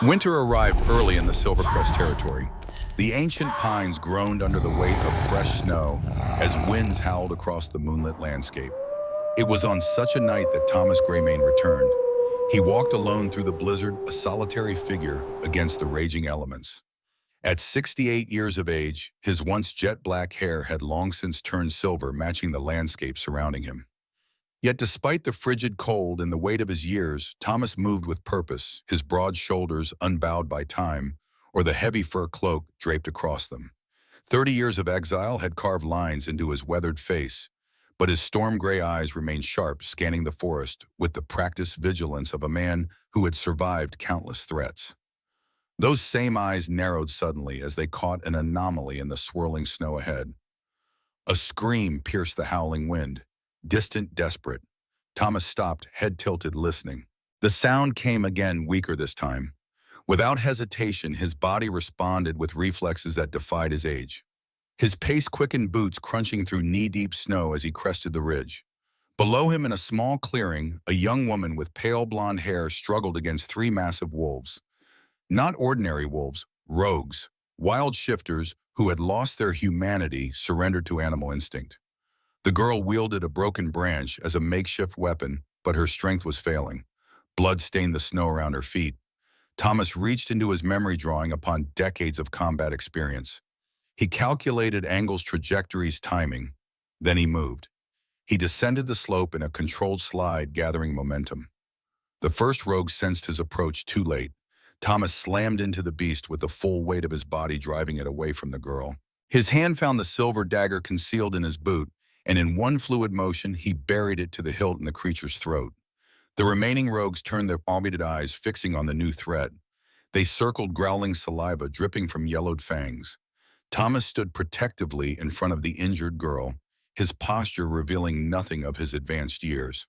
Winter arrived early in the Silvercrest territory. The ancient pines groaned under the weight of fresh snow as winds howled across the moonlit landscape. It was on such a night that Thomas Greymane returned. He walked alone through the blizzard, a solitary figure against the raging elements. At 68 years of age, his once jet-black hair had long since turned silver, matching the landscape surrounding him. Yet despite the frigid cold and the weight of his years, Thomas moved with purpose, his broad shoulders unbowed by time, or the heavy fur cloak draped across them. 30 years of exile had carved lines into his weathered face, but his storm-gray eyes remained sharp, scanning the forest with the practiced vigilance of a man who had survived countless threats. Those same eyes narrowed suddenly as they caught an anomaly in the swirling snow ahead. A scream pierced the howling wind. Distant, desperate. Thomas stopped, head tilted, listening. The sound came again, weaker this time. Without hesitation, his body responded with reflexes that defied his age. His pace quickened, boots crunching through knee-deep snow as he crested the ridge. Below him in a small clearing, a young woman with pale blonde hair struggled against three massive wolves. Not ordinary wolves, rogues, wild shifters who had lost their humanity, surrendered to animal instinct. The girl wielded a broken branch as a makeshift weapon, but her strength was failing. Blood stained the snow around her feet. Thomas reached into his memory, drawing upon decades of combat experience. He calculated angles, trajectories, timing. Then he moved. He descended the slope in a controlled slide, gathering momentum. The first rogue sensed his approach too late. Thomas slammed into the beast with the full weight of his body, driving it away from the girl. His hand found the silver dagger concealed in his boot, and in one fluid motion, he buried it to the hilt in the creature's throat. The remaining rogues turned their palmated eyes, fixing on the new threat. They circled, growling saliva dripping from yellowed fangs. Thomas stood protectively in front of the injured girl, his posture revealing nothing of his advanced years.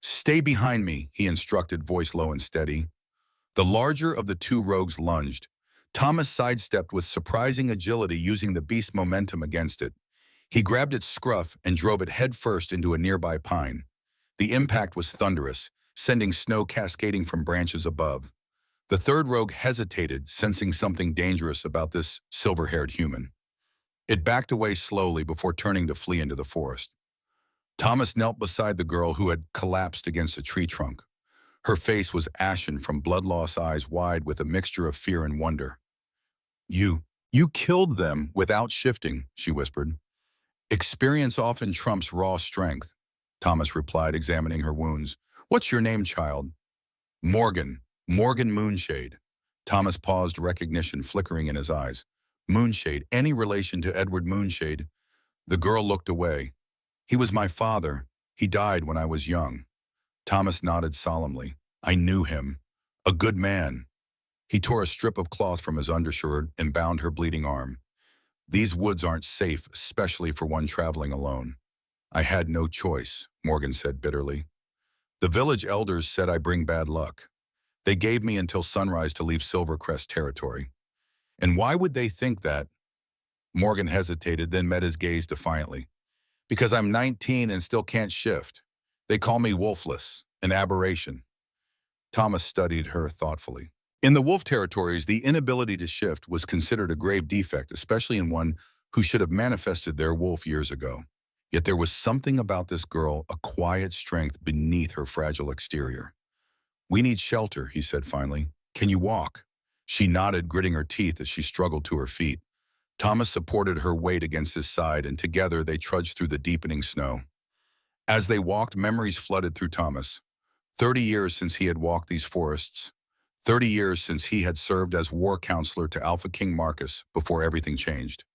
"Stay behind me," he instructed, voice low and steady. The larger of the two rogues lunged. Thomas sidestepped with surprising agility, using the beast's momentum against it. He grabbed its scruff and drove it headfirst into a nearby pine. The impact was thunderous, sending snow cascading from branches above. The third rogue hesitated, sensing something dangerous about this silver-haired human. It backed away slowly before turning to flee into the forest. Thomas knelt beside the girl, who had collapsed against a tree trunk. Her face was ashen from blood loss, eyes wide with a mixture of fear and wonder. You killed them without shifting," she whispered. "Experience often trumps raw strength," Thomas replied, examining her wounds. "What's your name, child?" "Morgan Moonshade." Thomas paused, recognition flickering in his eyes. "Moonshade, any relation to Edward Moonshade?" The girl looked away. "He was my father. He died when I was young." Thomas nodded solemnly. "I knew him. A good man." He tore a strip of cloth from his undershirt and bound her bleeding arm. "These woods aren't safe, especially for one traveling alone." "I had no choice," Morgan said bitterly. "The village elders said I bring bad luck. They gave me until sunrise to leave Silvercrest territory." "And why would they think that?" Morgan hesitated, then met his gaze defiantly. "Because I'm 19 and still can't shift. They call me Wolfless, an aberration." Thomas studied her thoughtfully. In the wolf territories, the inability to shift was considered a grave defect, especially in one who should have manifested their wolf years ago. Yet there was something about this girl, a quiet strength beneath her fragile exterior. "We need shelter," he said finally. "Can you walk?" She nodded, gritting her teeth as she struggled to her feet. Thomas supported her weight against his side, and together they trudged through the deepening snow. As they walked, memories flooded through Thomas. 30 years since he had walked these forests. 30 years since he had served as war counselor to AlphaKing Marcus before everything changed.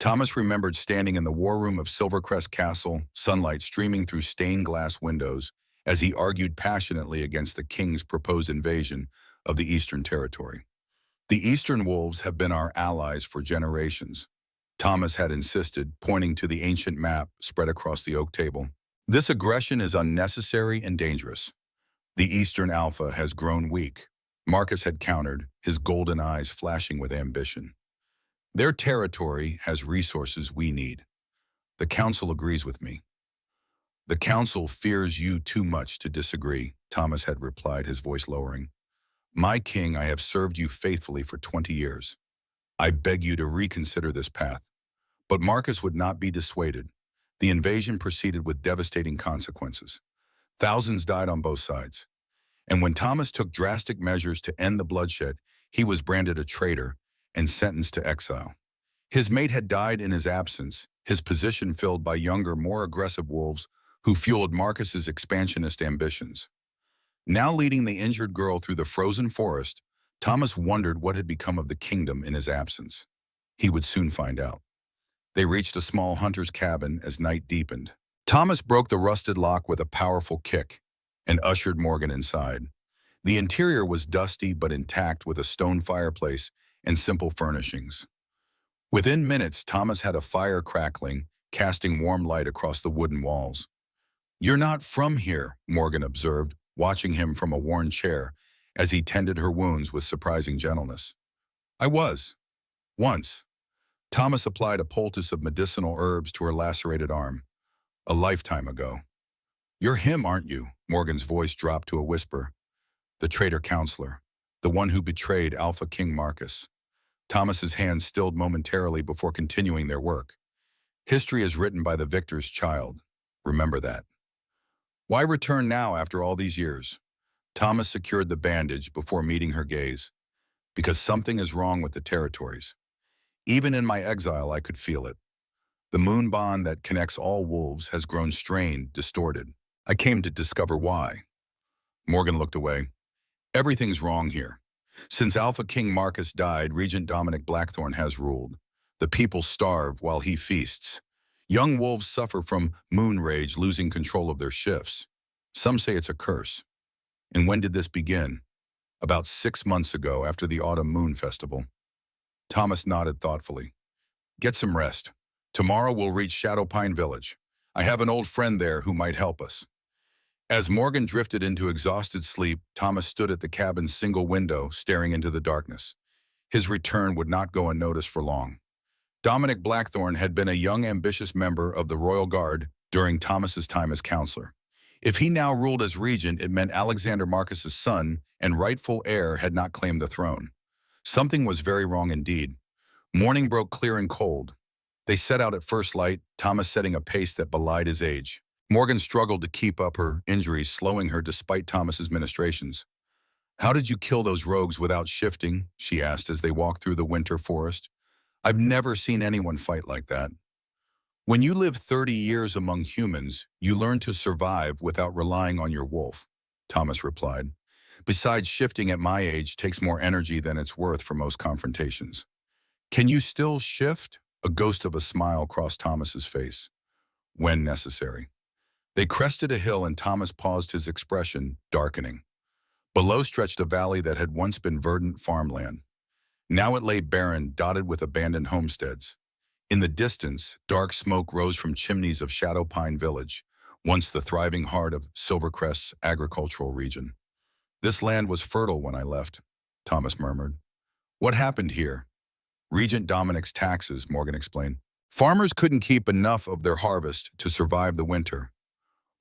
Thomas remembered standing in the war room of Silvercrest Castle, sunlight streaming through stained glass windows, as he argued passionately against the king's proposed invasion of the Eastern Territory. "The Eastern Wolves have been our allies for generations," Thomas had insisted, pointing to the ancient map spread across the oak table. "This aggression is unnecessary and dangerous. The Eastern Alpha has grown weak," Marcus had countered, his golden eyes flashing with ambition. "Their territory has resources we need. The Council agrees with me." "The Council fears you too much to disagree," Thomas had replied, his voice lowering. My king, I have served you faithfully for 20 years. I beg you to reconsider this path. But Marcus would not be dissuaded. The invasion proceeded with devastating consequences. Thousands died on both sides. And when Thomas took drastic measures to end the bloodshed, he was branded a traitor and sentenced to exile. His mate had died in his absence, his position filled by younger, more aggressive wolves who fueled Marcus's expansionist ambitions. Now leading the injured girl through the frozen forest, Thomas wondered what had become of the kingdom in his absence. He would soon find out. They reached a small hunter's cabin as night deepened. Thomas broke the rusted lock with a powerful kick and ushered Morgan inside. The interior was dusty but intact with a stone fireplace and simple furnishings. Within minutes, Thomas had a fire crackling, casting warm light across the wooden walls. "You're not from here," Morgan observed, watching him from a worn chair as he tended her wounds with surprising gentleness. "I was. Once." Thomas applied a poultice of medicinal herbs to her lacerated arm. "A lifetime ago." "You're him, aren't you?" Morgan's voice dropped to a whisper. "The traitor counselor, the one who betrayed AlphaKing Marcus." Thomas's hands stilled momentarily before continuing their work. "History is written by the victor's child. Remember that." "Why return now after all these years?" Thomas secured the bandage before meeting her gaze. "Because something is wrong with the territories. Even in my exile, I could feel it. The moon bond that connects all wolves has grown strained, distorted. I came to discover why." Morgan looked away. "Everything's wrong here. Since AlphaKing Marcus died, Regent Dominic Blackthorn has ruled. The people starve while he feasts. Young wolves suffer from moon rage, losing control of their shifts. Some say it's a curse. And when did this begin? About 6 months ago, after the Autumn Moon Festival." Thomas nodded thoughtfully. "Get some rest. Tomorrow we'll reach Shadowpine Village. I have an old friend there who might help us." As Morgan drifted into exhausted sleep, Thomas stood at the cabin's single window, staring into the darkness. His return would not go unnoticed for long. Dominic Blackthorn had been a young, ambitious member of the Royal Guard during Thomas's time as counselor. If he now ruled as regent, it meant Alexander Marcus's son and rightful heir had not claimed the throne. Something was very wrong indeed. Morning broke clear and cold. They set out at first light, Thomas setting a pace that belied his age. Morgan struggled to keep up, her injuries slowing her despite Thomas's ministrations. "How did you kill those rogues without shifting?" she asked as they walked through the winter forest. "I've never seen anyone fight like that." "When you live 30 years among humans, you learn to survive without relying on your wolf," Thomas replied. "Besides, shifting at my age takes more energy than it's worth for most confrontations." "Can you still shift?" A ghost of a smile crossed Thomas's face. "When necessary." They crested a hill and Thomas paused, his expression darkening. Below stretched a valley that had once been verdant farmland. Now it lay barren, dotted with abandoned homesteads. In the distance, dark smoke rose from chimneys of Shadowpine Village, once the thriving heart of Silvercrest's agricultural region. "This land was fertile when I left," Thomas murmured. "What happened here?" "Regent Dominic's taxes," Morgan explained. "Farmers couldn't keep enough of their harvest to survive the winter.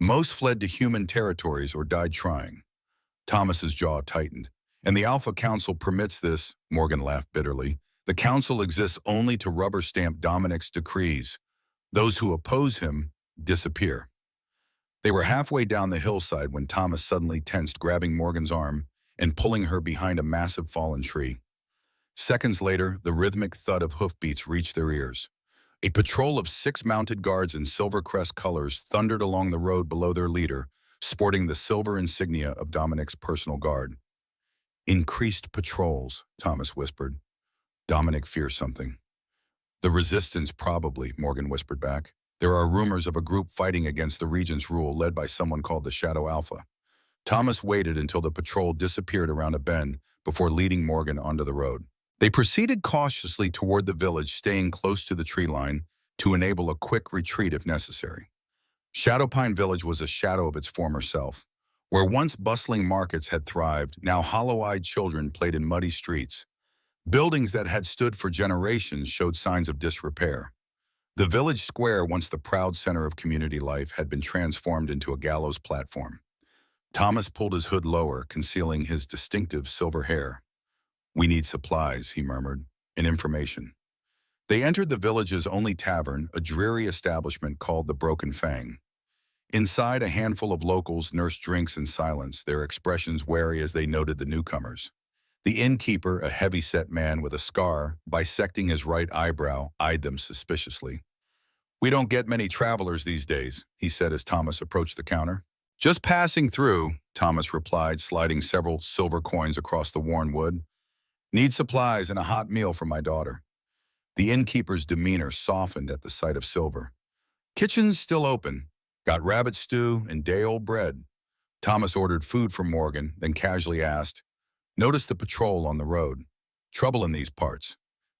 Most fled to human territories or died trying." Thomas's jaw tightened. "And the Alpha Council permits this," Morgan laughed bitterly. "The council exists only to rubber stamp Dominic's decrees. Those who oppose him disappear." They were halfway down the hillside when Thomas suddenly tensed, grabbing Morgan's arm and pulling her behind a massive fallen tree. Seconds later, the rhythmic thud of hoofbeats reached their ears. A patrol of 6 mounted guards in Silvercrest colors thundered along the road below their leader, sporting the silver insignia of Dominic's personal guard. "Increased patrols," Thomas whispered. "Dominic fears something." "The resistance, probably," Morgan whispered back. "There are rumors of a group fighting against the regent's rule, led by someone called the Shadow Alpha." Thomas waited until the patrol disappeared around a bend before leading Morgan onto the road. They proceeded cautiously toward the village, staying close to the tree line to enable a quick retreat if necessary. Shadowpine Village was a shadow of its former self. Where once bustling markets had thrived, now hollow-eyed children played in muddy streets. Buildings that had stood for generations showed signs of disrepair. The village square, once the proud center of community life, had been transformed into a gallows platform. Thomas pulled his hood lower, concealing his distinctive silver hair. "We need supplies," he murmured, "and information." They entered the village's only tavern, a dreary establishment called the Broken Fang. Inside, a handful of locals nursed drinks in silence, their expressions wary as they noted the newcomers. The innkeeper, a heavy-set man with a scar bisecting his right eyebrow, eyed them suspiciously. "We don't get many travelers these days," he said as Thomas approached the counter. "Just passing through," Thomas replied, sliding several silver coins across the worn wood. "Need supplies and a hot meal for my daughter." The innkeeper's demeanor softened at the sight of silver. "Kitchen's still open. Got rabbit stew and day-old bread." Thomas ordered food from Morgan, then casually asked, "Notice the patrol on the road. Trouble in these parts."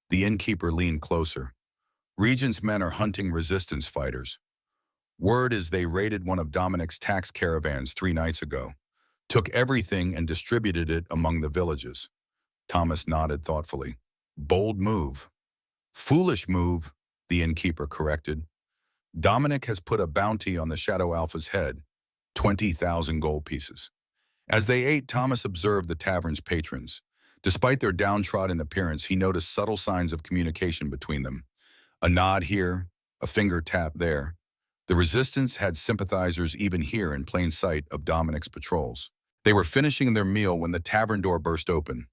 The innkeeper leaned closer. "Regent's men are hunting resistance fighters. Word is they raided one of Dominic's tax caravans 3 nights ago. Took everything and distributed it among the villages." Thomas nodded thoughtfully. "Bold move." "Foolish move," the innkeeper corrected. "Dominic has put a bounty on the Shadow Alpha's head, 20,000 gold pieces." As they ate, Thomas observed the tavern's patrons. Despite their downtrodden appearance, he noticed subtle signs of communication between them. A nod here, a finger tap there. The resistance had sympathizers even here in plain sight of Dominic's patrols. They were finishing their meal when the tavern door burst open.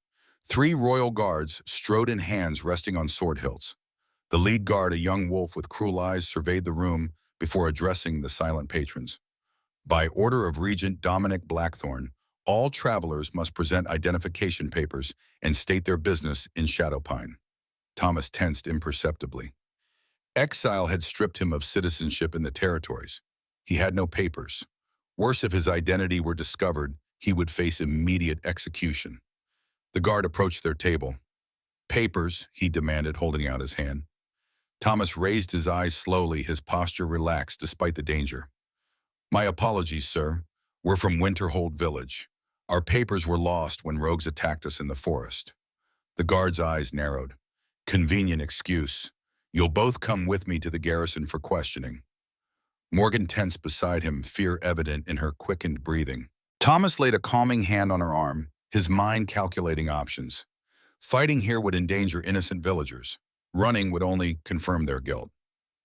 3 royal guards strode in, hands resting on sword hilts. The lead guard, a young wolf with cruel eyes, surveyed the room before addressing the silent patrons. "By order of Regent Dominic Blackthorn, all travelers must present identification papers and state their business in Shadowpine." Thomas tensed imperceptibly. Exile had stripped him of citizenship in the territories. He had no papers. Worse, if his identity were discovered, he would face immediate execution. The guard approached their table. "Papers," he demanded, holding out his hand. Thomas raised his eyes slowly, his posture relaxed despite the danger. "My apologies, sir. We're from Winterhold Village. Our papers were lost when rogues attacked us in the forest." The guard's eyes narrowed. "Convenient excuse. You'll both come with me to the garrison for questioning." Morgan tensed beside him, fear evident in her quickened breathing. Thomas laid a calming hand on her arm, his mind calculating options. Fighting here would endanger innocent villagers. Running would only confirm their guilt.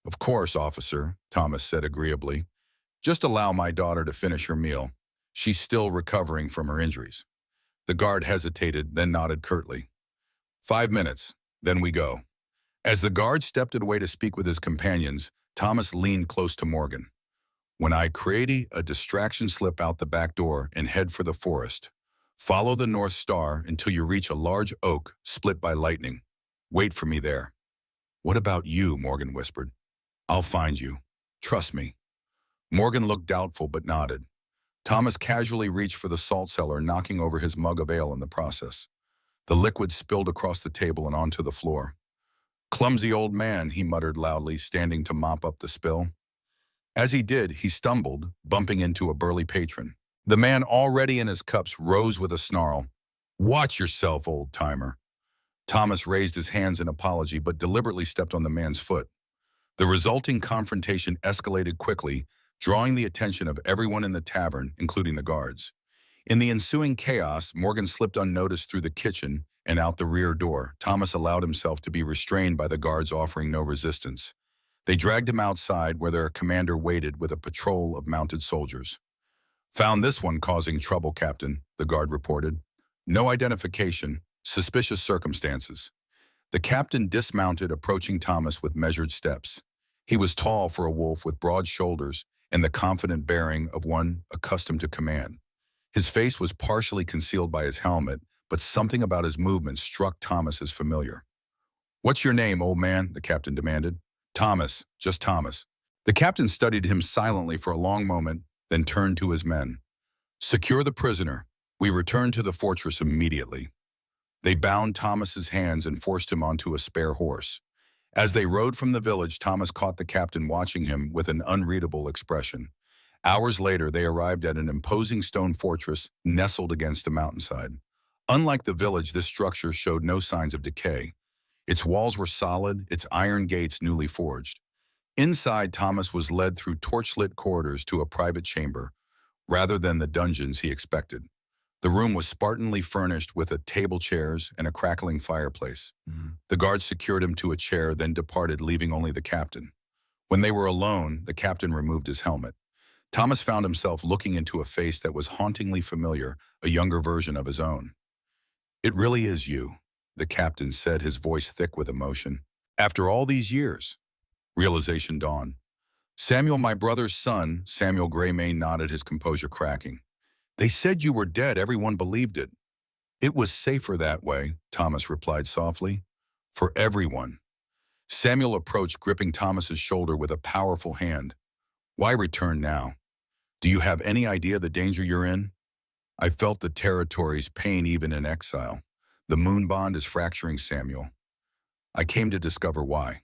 "Of course, officer," Thomas said agreeably. "Just allow my daughter to finish her meal. She's still recovering from her injuries." The guard hesitated, then nodded curtly. 5 minutes, then we go." As the guard stepped away to speak with his companions, Thomas leaned close to Morgan. "When I create a distraction, slip out the back door and head for the forest. Follow the North Star until you reach a large oak split by lightning. Wait for me there." "What about you?" Morgan whispered. "I'll find you. Trust me." Morgan looked doubtful but nodded. Thomas casually reached for the salt cellar, knocking over his mug of ale in the process. The liquid spilled across the table and onto the floor. "Clumsy old man," he muttered loudly, standing to mop up the spill. As he did, he stumbled, bumping into a burly patron. The man, already in his cups, rose with a snarl. "Watch yourself, old-timer." Thomas raised his hands in apology but deliberately stepped on the man's foot. The resulting confrontation escalated quickly, drawing the attention of everyone in the tavern, including the guards. In the ensuing chaos, Morgan slipped unnoticed through the kitchen and out the rear door. Thomas allowed himself to be restrained by the guards, offering no resistance. They dragged him outside, where their commander waited with a patrol of mounted soldiers. "Found this one causing trouble, Captain," the guard reported. "No identification, suspicious circumstances." The captain dismounted, approaching Thomas with measured steps. He was tall for a wolf, with broad shoulders and the confident bearing of one accustomed to command. His face was partially concealed by his helmet, but something about his movements struck Thomas as familiar. "What's your name, old man?" the captain demanded. "Thomas, just Thomas." The captain studied him silently for a long moment, then turned to his men. "Secure the prisoner. We return to the fortress immediately." They bound Thomas's hands and forced him onto a spare horse. As they rode from the village, Thomas caught the captain watching him with an unreadable expression. Hours later, they arrived at an imposing stone fortress nestled against a mountainside. Unlike the village, this structure showed no signs of decay. Its walls were solid, its iron gates newly forged. Inside, Thomas was led through torchlit corridors to a private chamber. rather than the dungeons he expected. The room was spartanly furnished with a table chairs and a crackling fireplace. The guards secured him to a chair, then departed, leaving only the captain. When they were alone, the captain removed his helmet. Thomas found himself looking into a face that was hauntingly familiar, a younger version of his own. "It really is you," the captain said, his voice thick with emotion. "After all these years." Realization dawned. "Samuel, my brother's son," Samuel Greymane nodded, his composure cracking. "They said you were dead. Everyone believed it." "It was safer that way," Thomas replied softly. "For everyone." Samuel approached, gripping Thomas's shoulder with a powerful hand. "Why return now? Do you have any idea the danger you're in?" "I felt the territory's pain even in exile. The moon bond is fracturing, Samuel. I came to discover why."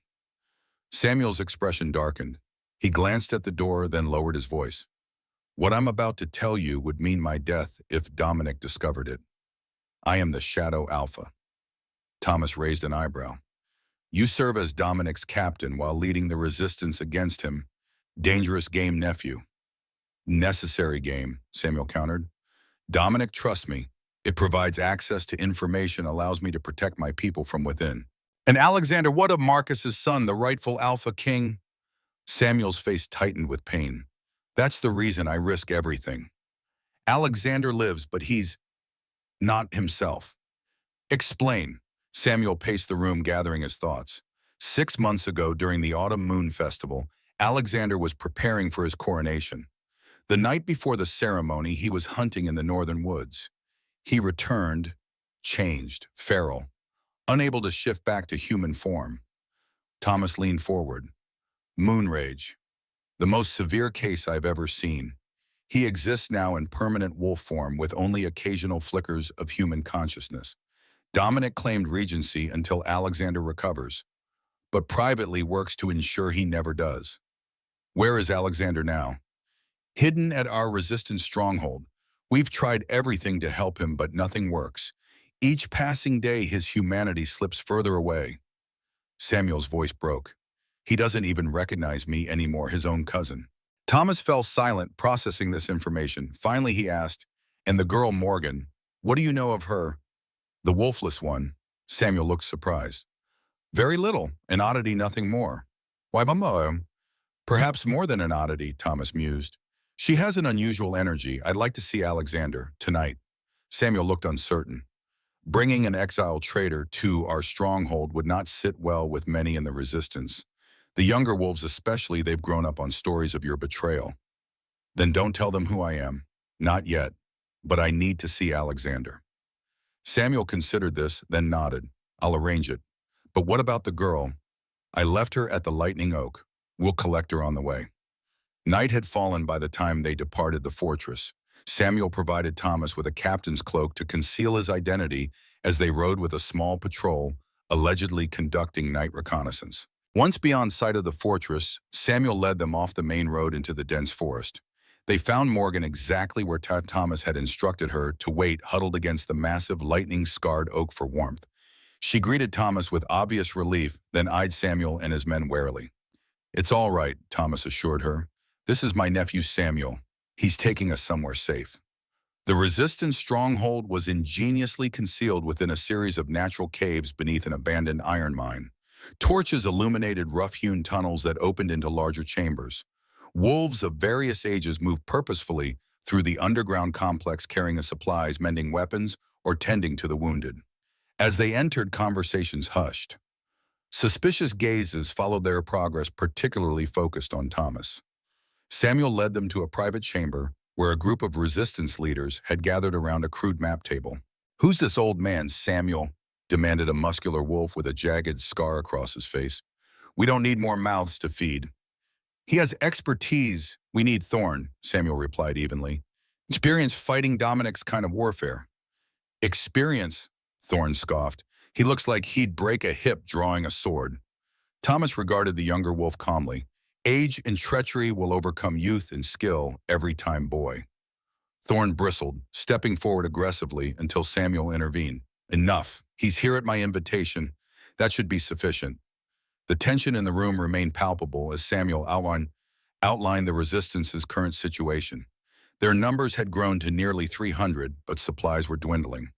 Samuel's expression darkened. He glanced at the door, then lowered his voice. "What I'm about to tell you would mean my death if Dominic discovered it. I am the Shadow Alpha." Thomas raised an eyebrow. "You serve as Dominic's captain while leading the resistance against him. Dangerous game, nephew." "Necessary game," Samuel countered. "Dominic trusts me. It provides access to information, allows me to protect my people from within." "And Alexander, what of Marcus's son, the rightful AlphaKing?" Samuel's face tightened with pain. "That's the reason I risk everything. Alexander lives, but he's not himself." "Explain." Samuel paced the room, gathering his thoughts. 6 months ago, during the Autumn Moon Festival, Alexander was preparing for his coronation. The night before the ceremony, he was hunting in the northern woods. He returned, changed, feral, unable to shift back to human form. Thomas leaned forward. "Moon rage. The most severe case I've ever seen. He exists now in permanent wolf form with only occasional flickers of human consciousness. Dominic claimed regency until Alexander recovers, but privately works to ensure he never does." "Where is Alexander now?" "Hidden at our resistance stronghold. We've tried everything to help him, but nothing works. Each passing day, his humanity slips further away." Samuel's voice broke. "He doesn't even recognize me anymore, his own cousin." Thomas fell silent, processing this information. Finally, he asked, "And the girl Morgan, what do you know of her?" "The Wolfless one." Samuel looked surprised. "Very little, an oddity, nothing more." "Why, perhaps more than an oddity," Thomas mused. "She has an unusual energy. I'd like to see Alexander, tonight." Samuel looked uncertain. "Bringing an exiled traitor to our stronghold would not sit well with many in the resistance. The younger wolves especially, they've grown up on stories of your betrayal." "Then don't tell them who I am." "Not yet, but I need to see Alexander." Samuel considered this, then nodded. "I'll arrange it. But what about the girl?" "I left her at the Lightning Oak. We'll collect her on the way." Night had fallen by the time they departed the fortress. Samuel provided Thomas with a captain's cloak to conceal his identity as they rode with a small patrol, allegedly conducting night reconnaissance. Once beyond sight of the fortress, Samuel led them off the main road into the dense forest. They found Morgan exactly where Thomas had instructed her to wait, huddled against the massive lightning-scarred oak for warmth. She greeted Thomas with obvious relief, then eyed Samuel and his men warily. "It's all right," Thomas assured her. "This is my nephew Samuel. He's taking us somewhere safe." The resistance stronghold was ingeniously concealed within a series of natural caves beneath an abandoned iron mine. Torches illuminated rough-hewn tunnels that opened into larger chambers. Wolves of various ages moved purposefully through the underground complex, carrying the supplies, mending weapons, or tending to the wounded. As they entered, conversations hushed. Suspicious gazes followed their progress, particularly focused on Thomas. Samuel led them to a private chamber where a group of resistance leaders had gathered around a crude map table. "Who's this old man, Samuel?" demanded a muscular wolf with a jagged scar across his face. "We don't need more mouths to feed." "He has expertise. We need Thorn," Samuel replied evenly. "Experience fighting Dominic's kind of warfare." "Experience?" Thorn scoffed. "He looks like he'd break a hip drawing a sword." Thomas regarded the younger wolf calmly. "Age and treachery will overcome youth and skill every time, boy." Thorn bristled, stepping forward aggressively until Samuel intervened. "Enough. He's here at my invitation. That should be sufficient." The tension in the room remained palpable as Samuel outlined the resistance's current situation. Their numbers had grown to nearly 300, but supplies were dwindling.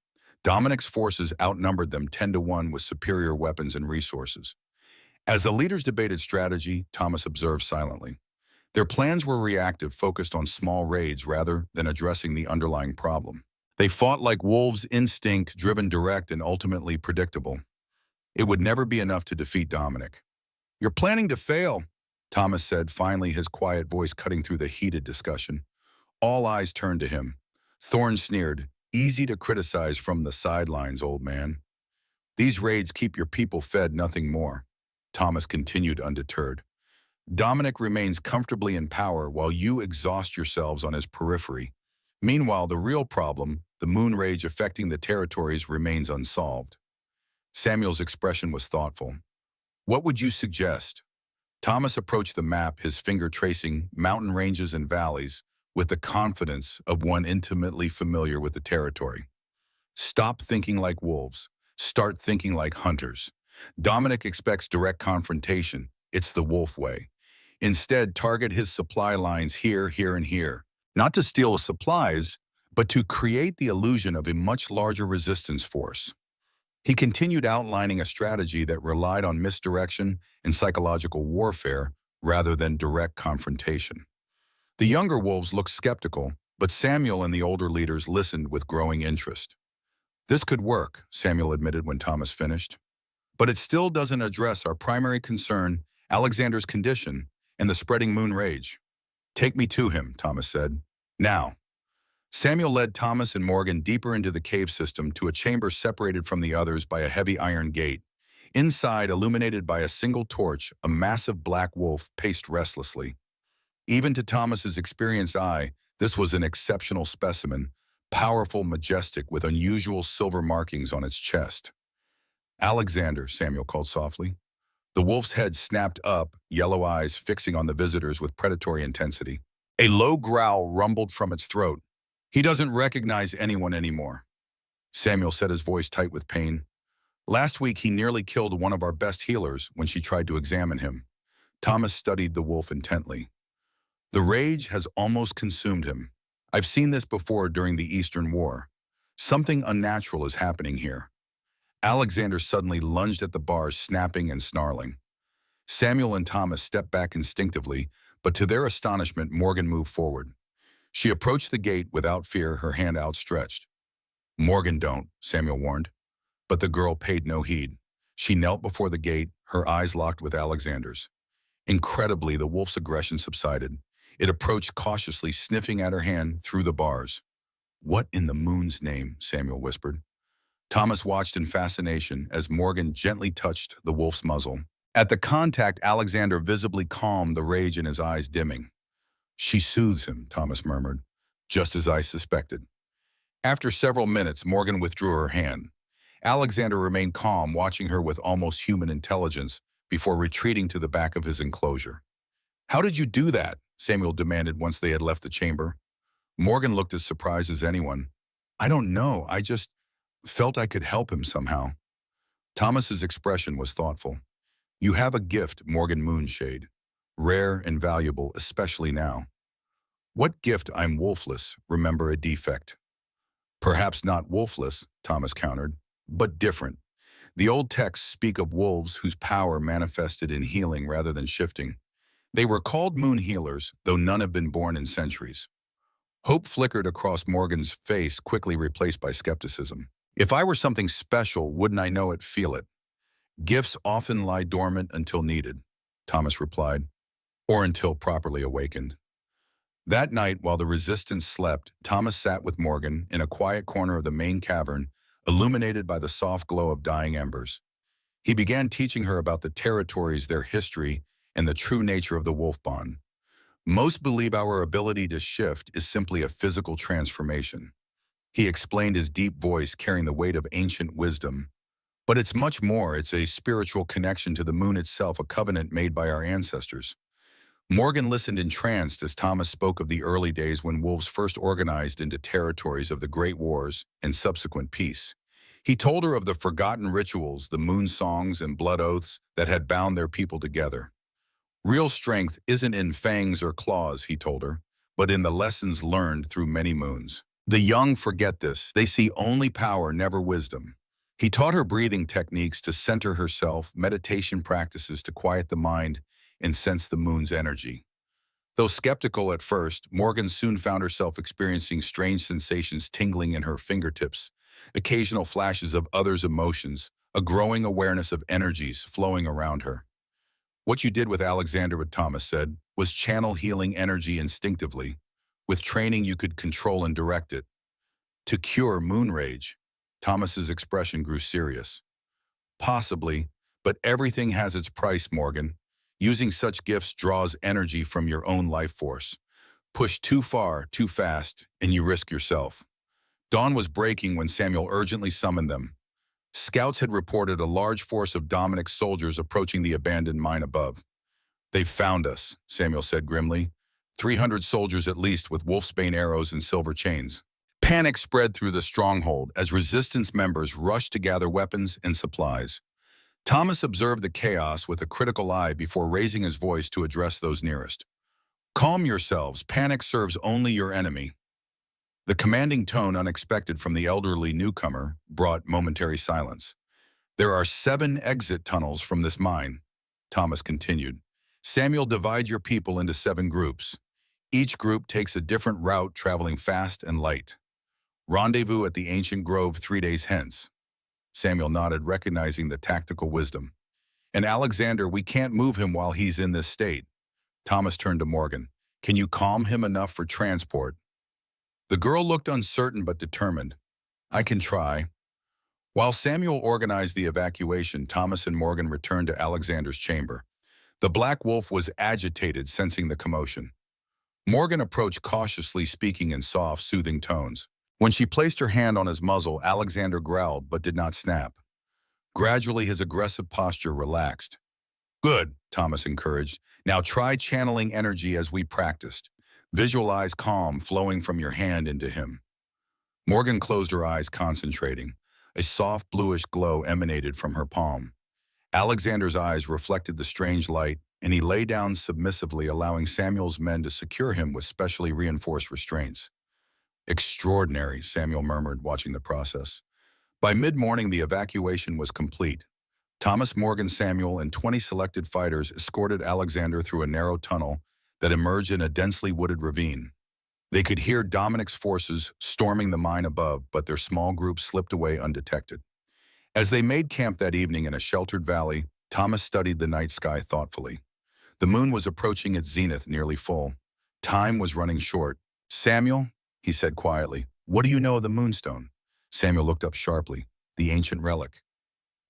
Dominic's forces outnumbered them 10 to 1 with superior weapons and resources. As the leaders debated strategy, Thomas observed silently. Their plans were reactive, focused on small raids rather than addressing the underlying problem. They fought like wolves, instinct, driven, direct, and ultimately predictable. It would never be enough to defeat Dominic. "You're planning to fail," Thomas said, finally, his quiet voice cutting through the heated discussion. All eyes turned to him. Thorne sneered, "Easy to criticize from the sidelines, old man. These raids keep your people fed, nothing more." Thomas continued undeterred. "Dominic remains comfortably in power while you exhaust yourselves on his periphery. Meanwhile, the real problem, the moon rage affecting the territories, remains unsolved." Samuel's expression was thoughtful. "What would you suggest?" Thomas approached the map, his finger tracing mountain ranges and valleys with the confidence of one intimately familiar with the territory. "Stop thinking like wolves. Start thinking like hunters. Dominic expects direct confrontation. It's the wolf way. Instead, target his supply lines here, here, and here. Not to steal supplies, but to create the illusion of a much larger resistance force." He continued outlining a strategy that relied on misdirection and psychological warfare rather than direct confrontation. The younger wolves looked skeptical, but Samuel and the older leaders listened with growing interest. "This could work," Samuel admitted when Thomas finished. "But it still doesn't address our primary concern, Alexander's condition, and the spreading moon rage." "Take me to him," Thomas said. "Now." Samuel led Thomas and Morgan deeper into the cave system to a chamber separated from the others by a heavy iron gate. Inside, illuminated by a single torch, a massive black wolf paced restlessly. Even to Thomas's experienced eye, this was an exceptional specimen, powerful, majestic, with unusual silver markings on its chest. "Alexander," Samuel called softly. The wolf's head snapped up, yellow eyes fixing on the visitors with predatory intensity. A low growl rumbled from its throat. "He doesn't recognize anyone anymore." Samuel set his voice tight with pain. "Last week he nearly killed one of our best healers when she tried to examine him." Thomas studied the wolf intently. "The rage has almost consumed him. I've seen this before during the Eastern War. Something unnatural is happening here." Alexander suddenly lunged at the bars, snapping and snarling. Samuel and Thomas stepped back instinctively, but to their astonishment, Morgan moved forward. She approached the gate without fear, her hand outstretched. "Morgan, don't," Samuel warned. But the girl paid no heed. She knelt before the gate, her eyes locked with Alexander's. Incredibly, the wolf's aggression subsided. It approached cautiously, sniffing at her hand through the bars. "What in the moon's name?" Samuel whispered. Thomas watched in fascination as Morgan gently touched the wolf's muzzle. At the contact, Alexander visibly calmed, the rage in his eyes dimming. "She soothes him," Thomas murmured, "just as I suspected." After several minutes, Morgan withdrew her hand. Alexander remained calm, watching her with almost human intelligence before retreating to the back of his enclosure. "How did you do that?" Samuel demanded once they had left the chamber. Morgan looked as surprised as anyone. "I don't know. I just felt I could help him somehow." Thomas's expression was thoughtful. "You have a gift, Morgan Moonshade. Rare and valuable, especially now." "What gift? I'm wolfless. Remember, a defect." "Perhaps not wolfless," Thomas countered, "but different. The old texts speak of wolves whose power manifested in healing rather than shifting. They were called moon healers, though none have been born in centuries." Hope flickered across Morgan's face, quickly replaced by skepticism. "If I were something special, wouldn't I know it, feel it? Gifts often lie dormant until needed," Thomas replied, "or until properly awakened." That night, while the resistance slept, Thomas sat with Morgan in a quiet corner of the main cavern, illuminated by the soft glow of dying embers. He began teaching her about the territories, their history, and the true nature of the wolf bond. "Most believe our ability to shift is simply a physical transformation," he explained, his deep voice carrying the weight of ancient wisdom. "But it's much more. It's a spiritual connection to the moon itself, a covenant made by our ancestors." Morgan listened entranced as Thomas spoke of the early days when wolves first organized into territories, of the Great Wars and subsequent peace. He told her of the forgotten rituals, the moon songs and blood oaths that had bound their people together. "Real strength isn't in fangs or claws," he told her, but in the lessons learned through many moons. The young forget this. They see only power, never wisdom. He taught her breathing techniques to center herself, meditation practices to quiet the mind and sense the moon's energy. Though skeptical at first, Morgan soon found herself experiencing strange sensations tingling in her fingertips, occasional flashes of others' emotions, a growing awareness of energies flowing around her. What you did with Alexander, what Thomas said, was channel healing energy instinctively. With training, you could control and direct it. To cure moon rage, Thomas's expression grew serious. Possibly, but everything has its price, Morgan. Using such gifts draws energy from your own life force. Push too far, too fast, and you risk yourself. Dawn was breaking when Samuel urgently summoned them. Scouts had reported a large force of Dominic's soldiers approaching the abandoned mine above. "They've found us," Samuel said grimly. 300 soldiers at least with wolfsbane arrows and silver chains. Panic spread through the stronghold as resistance members rushed to gather weapons and supplies. Thomas observed the chaos with a critical eye before raising his voice to address those nearest. "Calm yourselves. Panic serves only your enemy." The commanding tone, unexpected from the elderly newcomer, brought momentary silence. "There are 7 exit tunnels from this mine," Thomas continued. "Samuel, divide your people into 7 groups. Each group takes a different route, traveling fast and light. Rendezvous at the ancient grove 3 days hence." Samuel nodded, recognizing the tactical wisdom. "And Alexander, we can't move him while he's in this state." Thomas turned to Morgan. "Can you calm him enough for transport?" The girl looked uncertain but determined. "I can try." While Samuel organized the evacuation, Thomas and Morgan returned to Alexander's chamber. The Black Wolf was agitated, sensing the commotion. Morgan approached cautiously, speaking in soft, soothing tones. When she placed her hand on his muzzle, Alexander growled but did not snap. Gradually, his aggressive posture relaxed. "Good," Thomas encouraged. "Now try channeling energy as we practiced. Visualize calm flowing from your hand into him." Morgan closed her eyes, concentrating. A soft bluish glow emanated from her palm. Alexander's eyes reflected the strange light, and he lay down submissively, allowing Samuel's men to secure him with specially reinforced restraints. "Extraordinary," Samuel murmured, watching the process. By mid-morning, the evacuation was complete. Thomas, Morgan, Samuel, and 20 selected fighters escorted Alexander through a narrow tunnel that emerged in a densely wooded ravine. They could hear Dominic's forces storming the mine above, but their small group slipped away undetected. As they made camp that evening in a sheltered valley, Thomas studied the night sky thoughtfully. The moon was approaching its zenith, nearly full. Time was running short. "Samuel," he said quietly, "what do you know of the Moonstone?" Samuel looked up sharply. "The ancient relic."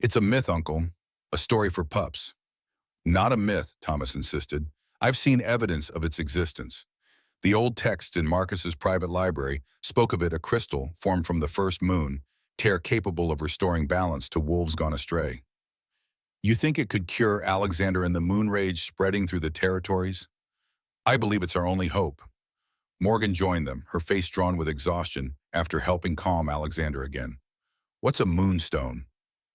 "It's a myth, Uncle. A story for pups." "Not a myth," Thomas insisted. "I've seen evidence of its existence. The old texts in Marcus's private library spoke of it, a crystal formed from the first moon, tear capable of restoring balance to wolves gone astray." "You think it could cure Alexander and the moon rage spreading through the territories?" "I believe it's our only hope." Morgan joined them, her face drawn with exhaustion after helping calm Alexander again. "What's a moonstone?"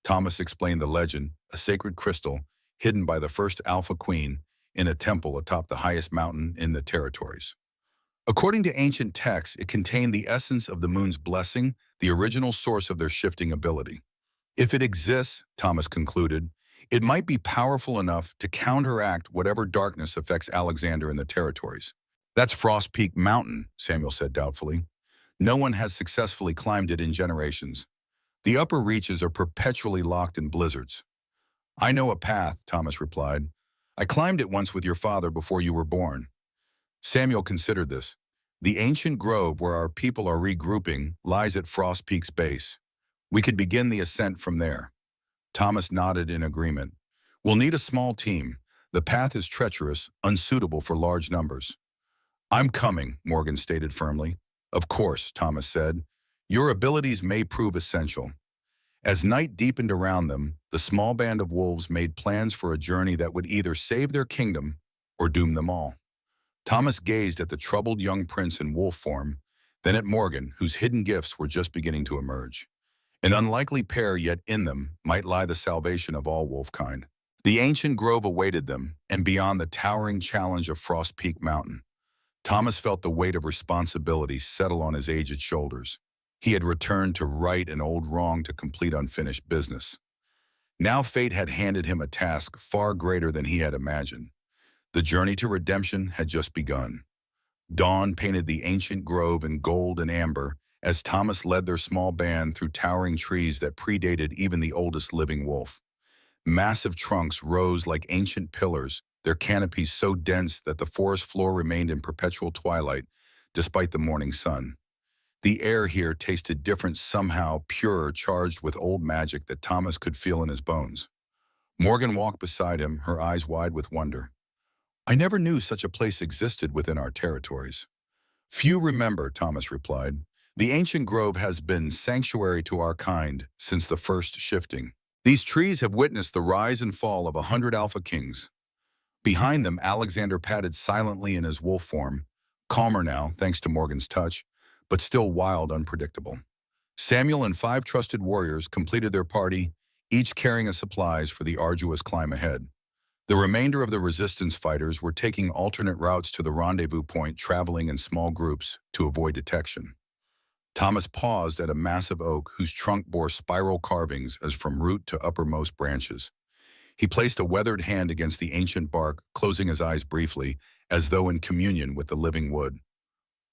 Thomas explained the legend, a sacred crystal hidden by the first AlphaKing in a temple atop the highest mountain in the territories. According to ancient texts, it contained the essence of the moon's blessing, the original source of their shifting ability. If it exists, Thomas concluded, it might be powerful enough to counteract whatever darkness affects Alexander in the territories. "That's Frost Peak Mountain," Samuel said doubtfully. "No one has successfully climbed it in generations. The upper reaches are perpetually locked in blizzards." "I know a path," Thomas replied. "I climbed it once with your father before you were born." Samuel considered this. "The ancient grove where our people are regrouping lies at Frost Peak's base. We could begin the ascent from there." Thomas nodded in agreement. "We'll need a small team. The path is treacherous, unsuitable for large numbers." "I'm coming," Morgan stated firmly. "Of course," Thomas said. "Your abilities may prove essential." As night deepened around them, the small band of wolves made plans for a journey that would either save their kingdom or doom them all. Thomas gazed at the troubled young prince in wolf form, then at Morgan, whose hidden gifts were just beginning to emerge. An unlikely pair, yet in them might lie the salvation of all wolfkind. The ancient grove awaited them, and beyond the towering challenge of Frost Peak Mountain. Thomas felt the weight of responsibility settle on his aged shoulders. He had returned to right an old wrong to complete unfinished business. Now fate had handed him a task far greater than he had imagined. The journey to redemption had just begun. Dawn painted the ancient grove in gold and amber as Thomas led their small band through towering trees that predated even the oldest living wolf. Massive trunks rose like ancient pillars, their canopies so dense that the forest floor remained in perpetual twilight despite the morning sun. The air here tasted different, somehow purer, charged with old magic that Thomas could feel in his bones. Morgan walked beside him, her eyes wide with wonder. "I never knew such a place existed within our territories." "Few remember," Thomas replied. "The ancient grove has been sanctuary to our kind since the first shifting. These trees have witnessed the rise and fall of 100 AlphaKings." Behind them, Alexander padded silently in his wolf form, calmer now, thanks to Morgan's touch, but still wild, unpredictable. Samuel and 5 trusted warriors completed their party, each carrying a supplies for the arduous climb ahead. The remainder of the resistance fighters were taking alternate routes to the rendezvous point, traveling in small groups to avoid detection. Thomas paused at a massive oak whose trunk bore spiral carvings as from root to uppermost branches. He placed a weathered hand against the ancient bark, closing his eyes briefly, as though in communion with the living wood.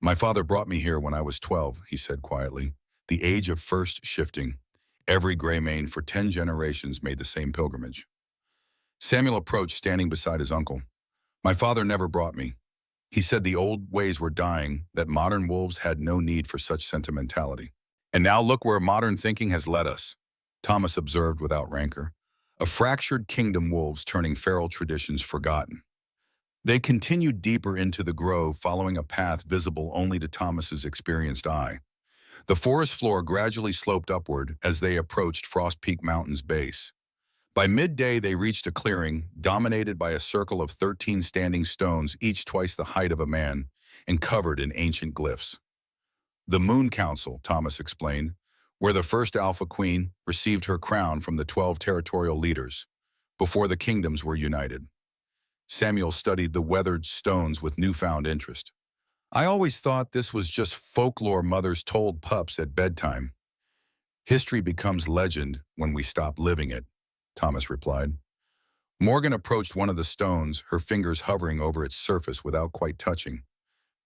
"My father brought me here when I was 12, he said quietly. "The age of first shifting. Every Greymane for 10 generations made the same pilgrimage." Samuel approached, standing beside his uncle. "My father never brought me. He said the old ways were dying, that modern wolves had no need for such sentimentality. And now look where modern thinking has led us," Thomas observed without rancor. "A fractured kingdom, wolves turning feral traditions forgotten." They continued deeper into the grove, following a path visible only to Thomas's experienced eye. The forest floor gradually sloped upward as they approached Frost Peak Mountain's base. By midday, they reached a clearing dominated by a circle of 13 standing stones, each twice the height of a man, and covered in ancient glyphs. "The Moon Council," Thomas explained, "where the first Alpha Queen received her crown from the 12 territorial leaders, before the kingdoms were united." Samuel studied the weathered stones with newfound interest. "I always thought this was just folklore mothers told pups at bedtime." "History becomes legend when we stop living it," Thomas replied. Morgan approached one of the stones, her fingers hovering over its surface without quite touching.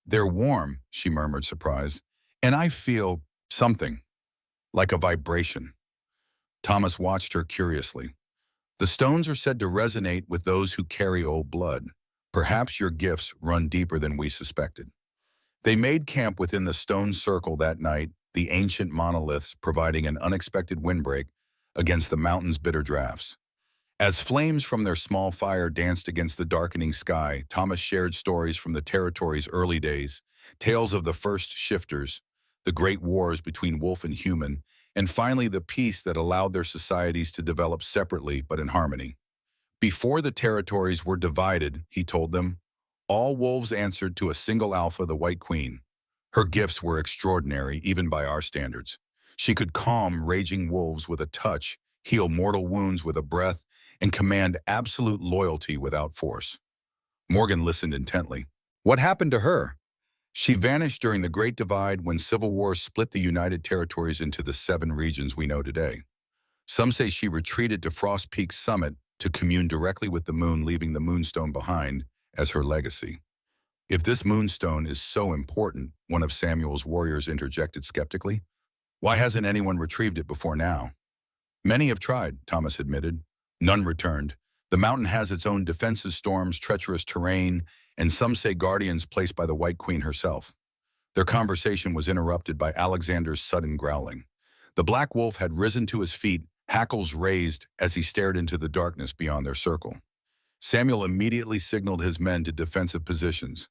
"They're warm," she murmured, surprised, "and I feel something, like a vibration." Thomas watched her curiously. "The stones are said to resonate with those who carry old blood. Perhaps your gifts run deeper than we suspected." They made camp within the stone circle that night, the ancient monoliths providing an unexpected windbreak against the mountain's bitter drafts. As flames from their small fire danced against the darkening sky, Thomas shared stories from the territory's early days, tales of the first shifters, the great wars between wolf and human, and finally the peace that allowed their societies to develop separately but in harmony. Before the territories were divided, he told them, all wolves answered to a single alpha, the White Queen. Her gifts were extraordinary, even by our standards. She could calm raging wolves with a touch, heal mortal wounds with a breath, and command absolute loyalty without force. Morgan listened intently. "What happened to her?" "She vanished during the Great Divide when civil war split the United Territories into the 7 regions we know today. Some say she retreated to Frost Peak's summit to commune directly with the moon, leaving the Moonstone behind as her legacy." "If this Moonstone is so important," one of Samuel's warriors interjected skeptically, "why hasn't anyone retrieved it before now?" "Many have tried," Thomas admitted. "None returned. The mountain has its own defenses, storms, treacherous terrain, and some say guardians placed by the White Queen herself." Their conversation was interrupted by Alexander's sudden growling. The black wolf had risen to his feet, hackles raised as he stared into the darkness beyond their circle. Samuel immediately signaled his men to defensive positions.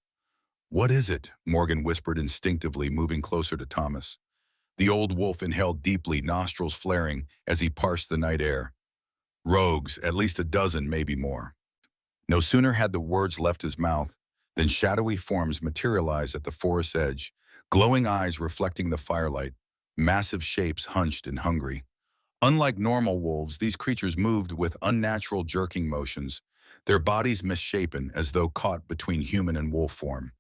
"What is it?" Morgan whispered instinctively, moving closer to Thomas. The old wolf inhaled deeply, nostrils flaring as he parsed the night air. "Rogues, at least a dozen, maybe more." No sooner had the words left his mouth than shadowy forms materialized at the forest's edge, glowing eyes reflecting the firelight, massive shapes hunched and hungry. Unlike normal wolves, these creatures moved with unnatural jerking motions, their bodies misshapen as though caught between human and wolf form.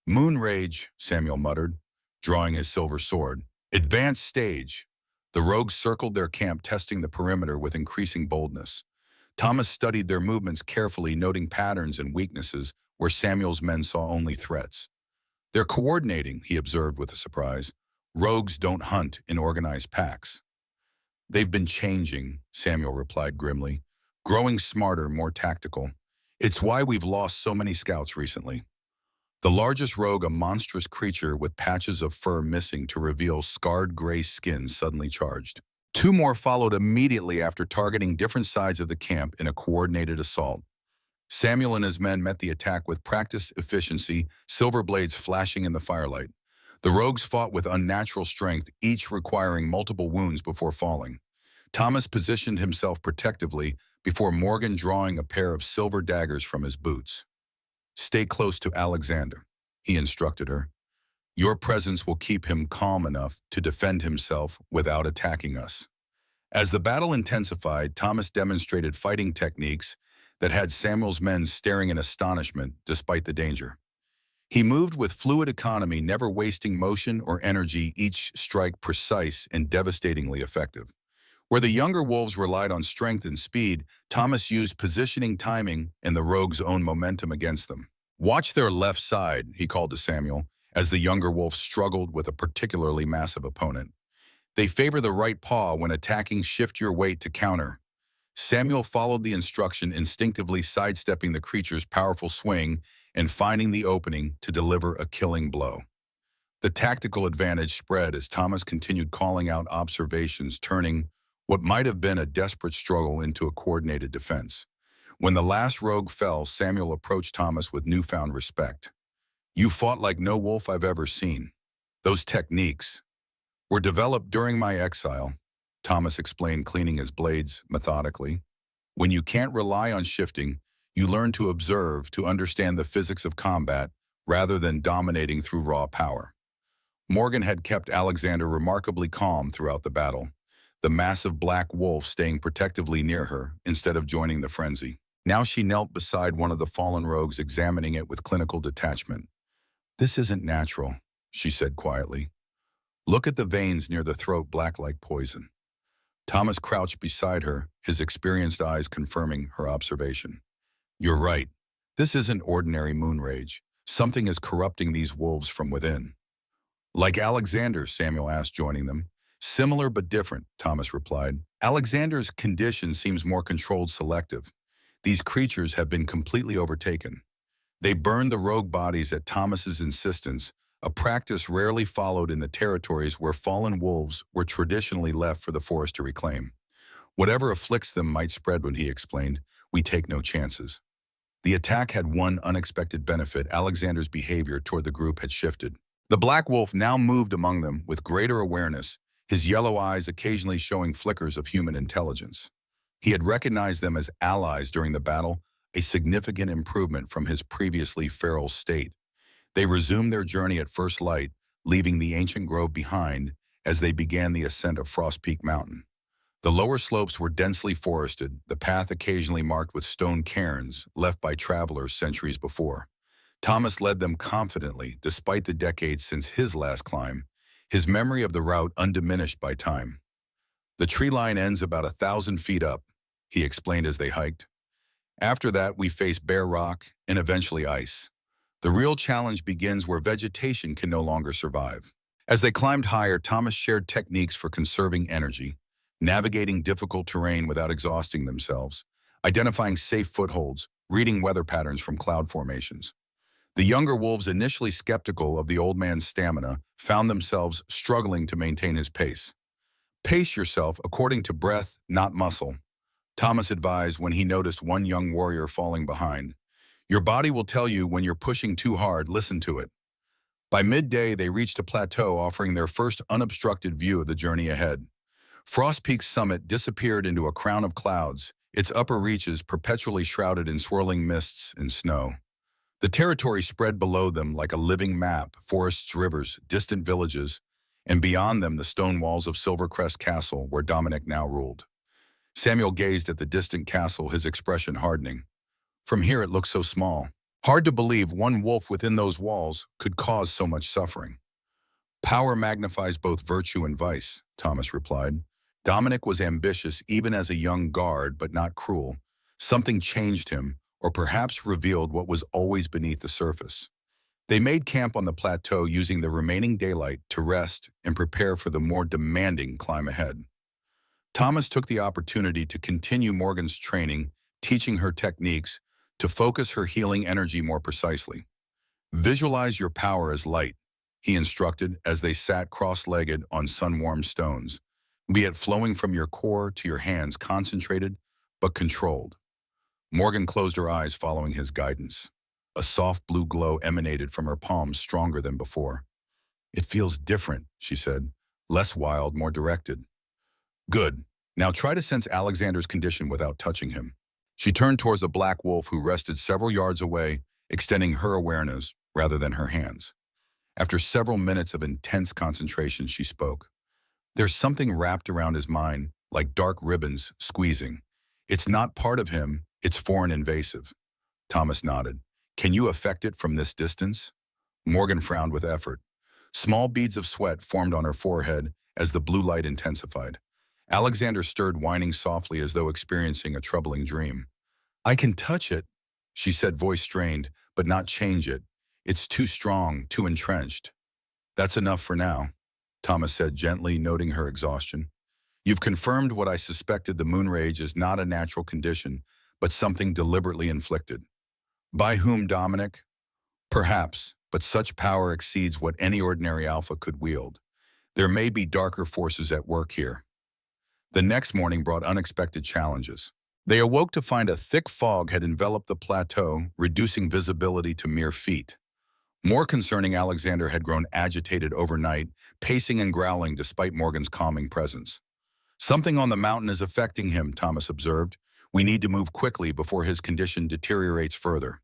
Moon rage, Samuel muttered, drawing his silver sword. Advanced stage. The rogues circled their camp, testing the perimeter with increasing boldness. Thomas studied their movements carefully, noting patterns and weaknesses where Samuel's men saw only threats. They're coordinating, he observed with a surprise. Rogues don't hunt in organized packs. They've been changing, Samuel replied grimly, growing smarter, more tactical. It's why we've lost so many scouts recently. The largest rogue, a monstrous creature with patches of fur missing to reveal scarred gray skin, suddenly charged. Two more followed immediately after targeting different sides of the camp in a coordinated assault. Samuel and his men met the attack with practiced efficiency, silver blades flashing in the firelight. The rogues fought with unnatural strength, each requiring multiple wounds before falling. Thomas positioned himself protectively before Morgan drawing a pair of silver daggers from his boots. Stay close to Alexander, he instructed her. Your presence will keep him calm enough to defend himself without attacking us. As the battle intensified, Thomas demonstrated fighting techniques that had Samuel's men staring in astonishment despite the danger. He moved with fluid economy, never wasting motion or energy, each strike precise and devastatingly effective. Where the younger wolves relied on strength and speed, Thomas used positioning, timing, and the rogues' own momentum against them. Watch their left side, he called to Samuel, as the younger wolf struggled with a particularly massive opponent. They favor the right paw when attacking, shift your weight to counter. Samuel followed the instruction, instinctively sidestepping the creature's powerful swing and finding the opening to deliver a killing blow. The tactical advantage spread as Thomas continued calling out observations, turning what might have been a desperate struggle into a coordinated defense. When the last rogue fell, Samuel approached Thomas with newfound respect. You fought like no wolf I've ever seen. Those techniques were developed during my exile, Thomas explained, cleaning his blades methodically. When you can't rely on shifting, you learn to observe, to understand the physics of combat, rather than dominating through raw power. Morgan had kept Alexander remarkably calm throughout the battle, the massive black wolf staying protectively near her instead of joining the frenzy. Now she knelt beside one of the fallen rogues, examining it with clinical detachment. This isn't natural, she said quietly. Look at the veins near the throat, black like poison. Thomas crouched beside her, his experienced eyes confirming her observation. You're right. This isn't ordinary moon rage. Something is corrupting these wolves from within. Like Alexander, Samuel asked, joining them. Similar but different, Thomas replied. Alexander's condition seems more controlled, selective. These creatures have been completely overtaken. They burned the rogue bodies at Thomas's insistence, a practice rarely followed in the territories where fallen wolves were traditionally left for the forest to reclaim. Whatever afflicts them might spread, when he explained. We take no chances. The attack had one unexpected benefit. Alexander's behavior toward the group had shifted. The black wolf now moved among them with greater awareness, his yellow eyes occasionally showing flickers of human intelligence. He had recognized them as allies during the battle, a significant improvement from his previously feral state. They resumed their journey at first light, leaving the ancient grove behind as they began the ascent of Frost Peak Mountain. The lower slopes were densely forested, the path occasionally marked with stone cairns left by travelers centuries before. Thomas led them confidently, despite the decades since his last climb, his memory of the route undiminished by time. The tree line ends about 1,000 feet up, he explained as they hiked. After that, we face bare rock and eventually ice. The real challenge begins where vegetation can no longer survive. As they climbed higher, Thomas shared techniques for conserving energy, navigating difficult terrain without exhausting themselves, identifying safe footholds, reading weather patterns from cloud formations. The younger wolves, initially skeptical of the old man's stamina, found themselves struggling to maintain his pace. Pace yourself according to breath, not muscle, Thomas advised when he noticed one young warrior falling behind. Your body will tell you when you're pushing too hard, listen to it. By midday, they reached a plateau offering their first unobstructed view of the journey ahead. Frost Peak's summit disappeared into a crown of clouds, its upper reaches perpetually shrouded in swirling mists and snow. The territory spread below them like a living map, forests, rivers, distant villages, and beyond them the stone walls of Silvercrest Castle, where Dominic now ruled. Samuel gazed at the distant castle, his expression hardening. From here it looked so small. Hard to believe one wolf within those walls could cause so much suffering. Power magnifies both virtue and vice, Thomas replied. Dominic was ambitious even as a young guard, but not cruel. Something changed him, or perhaps revealed what was always beneath the surface. They made camp on the plateau using the remaining daylight to rest and prepare for the more demanding climb ahead. Thomas took the opportunity to continue Morgan's training, teaching her techniques, to focus her healing energy more precisely. Visualize your power as light, he instructed as they sat cross-legged on sun-warmed stones, be it flowing from your core to your hands, concentrated but controlled. Morgan closed her eyes following his guidance. A soft blue glow emanated from her palms, stronger than before. It feels different, she said, less wild, more directed. Good. Now try to sense Alexander's condition without touching him. She turned towards the black wolf who rested several yards away, extending her awareness rather than her hands. After several minutes of intense concentration, she spoke. There's something wrapped around his mind, like dark ribbons squeezing. It's not part of him, it's foreign invasive. Thomas nodded. Can you affect it from this distance? Morgan frowned with effort. Small beads of sweat formed on her forehead as the blue light intensified. Alexander stirred, whining softly as though experiencing a troubling dream. I can touch it, she said, voice strained, but not change it. It's too strong, too entrenched. That's enough for now, Thomas said gently, noting her exhaustion. You've confirmed what I suspected. The moon rage is not a natural condition, but something deliberately inflicted. By whom, Dominic? Perhaps, but such power exceeds what any ordinary alpha could wield. There may be darker forces at work here. The next morning brought unexpected challenges. They awoke to find a thick fog had enveloped the plateau, reducing visibility to mere feet. More concerning, Alexander had grown agitated overnight, pacing and growling despite Morgan's calming presence. Something on the mountain is affecting him, Thomas observed. We need to move quickly before his condition deteriorates further.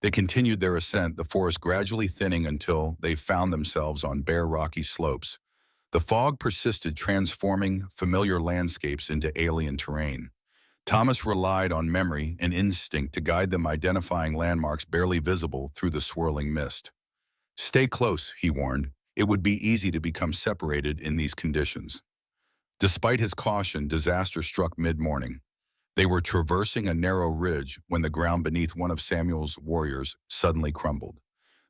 They continued their ascent, the forest gradually thinning until they found themselves on bare rocky slopes. The fog persisted, transforming familiar landscapes into alien terrain. Thomas relied on memory and instinct to guide them, identifying landmarks barely visible through the swirling mist. Stay close, he warned. It would be easy to become separated in these conditions. Despite his caution, disaster struck mid-morning. They were traversing a narrow ridge when the ground beneath one of Samuel's warriors suddenly crumbled.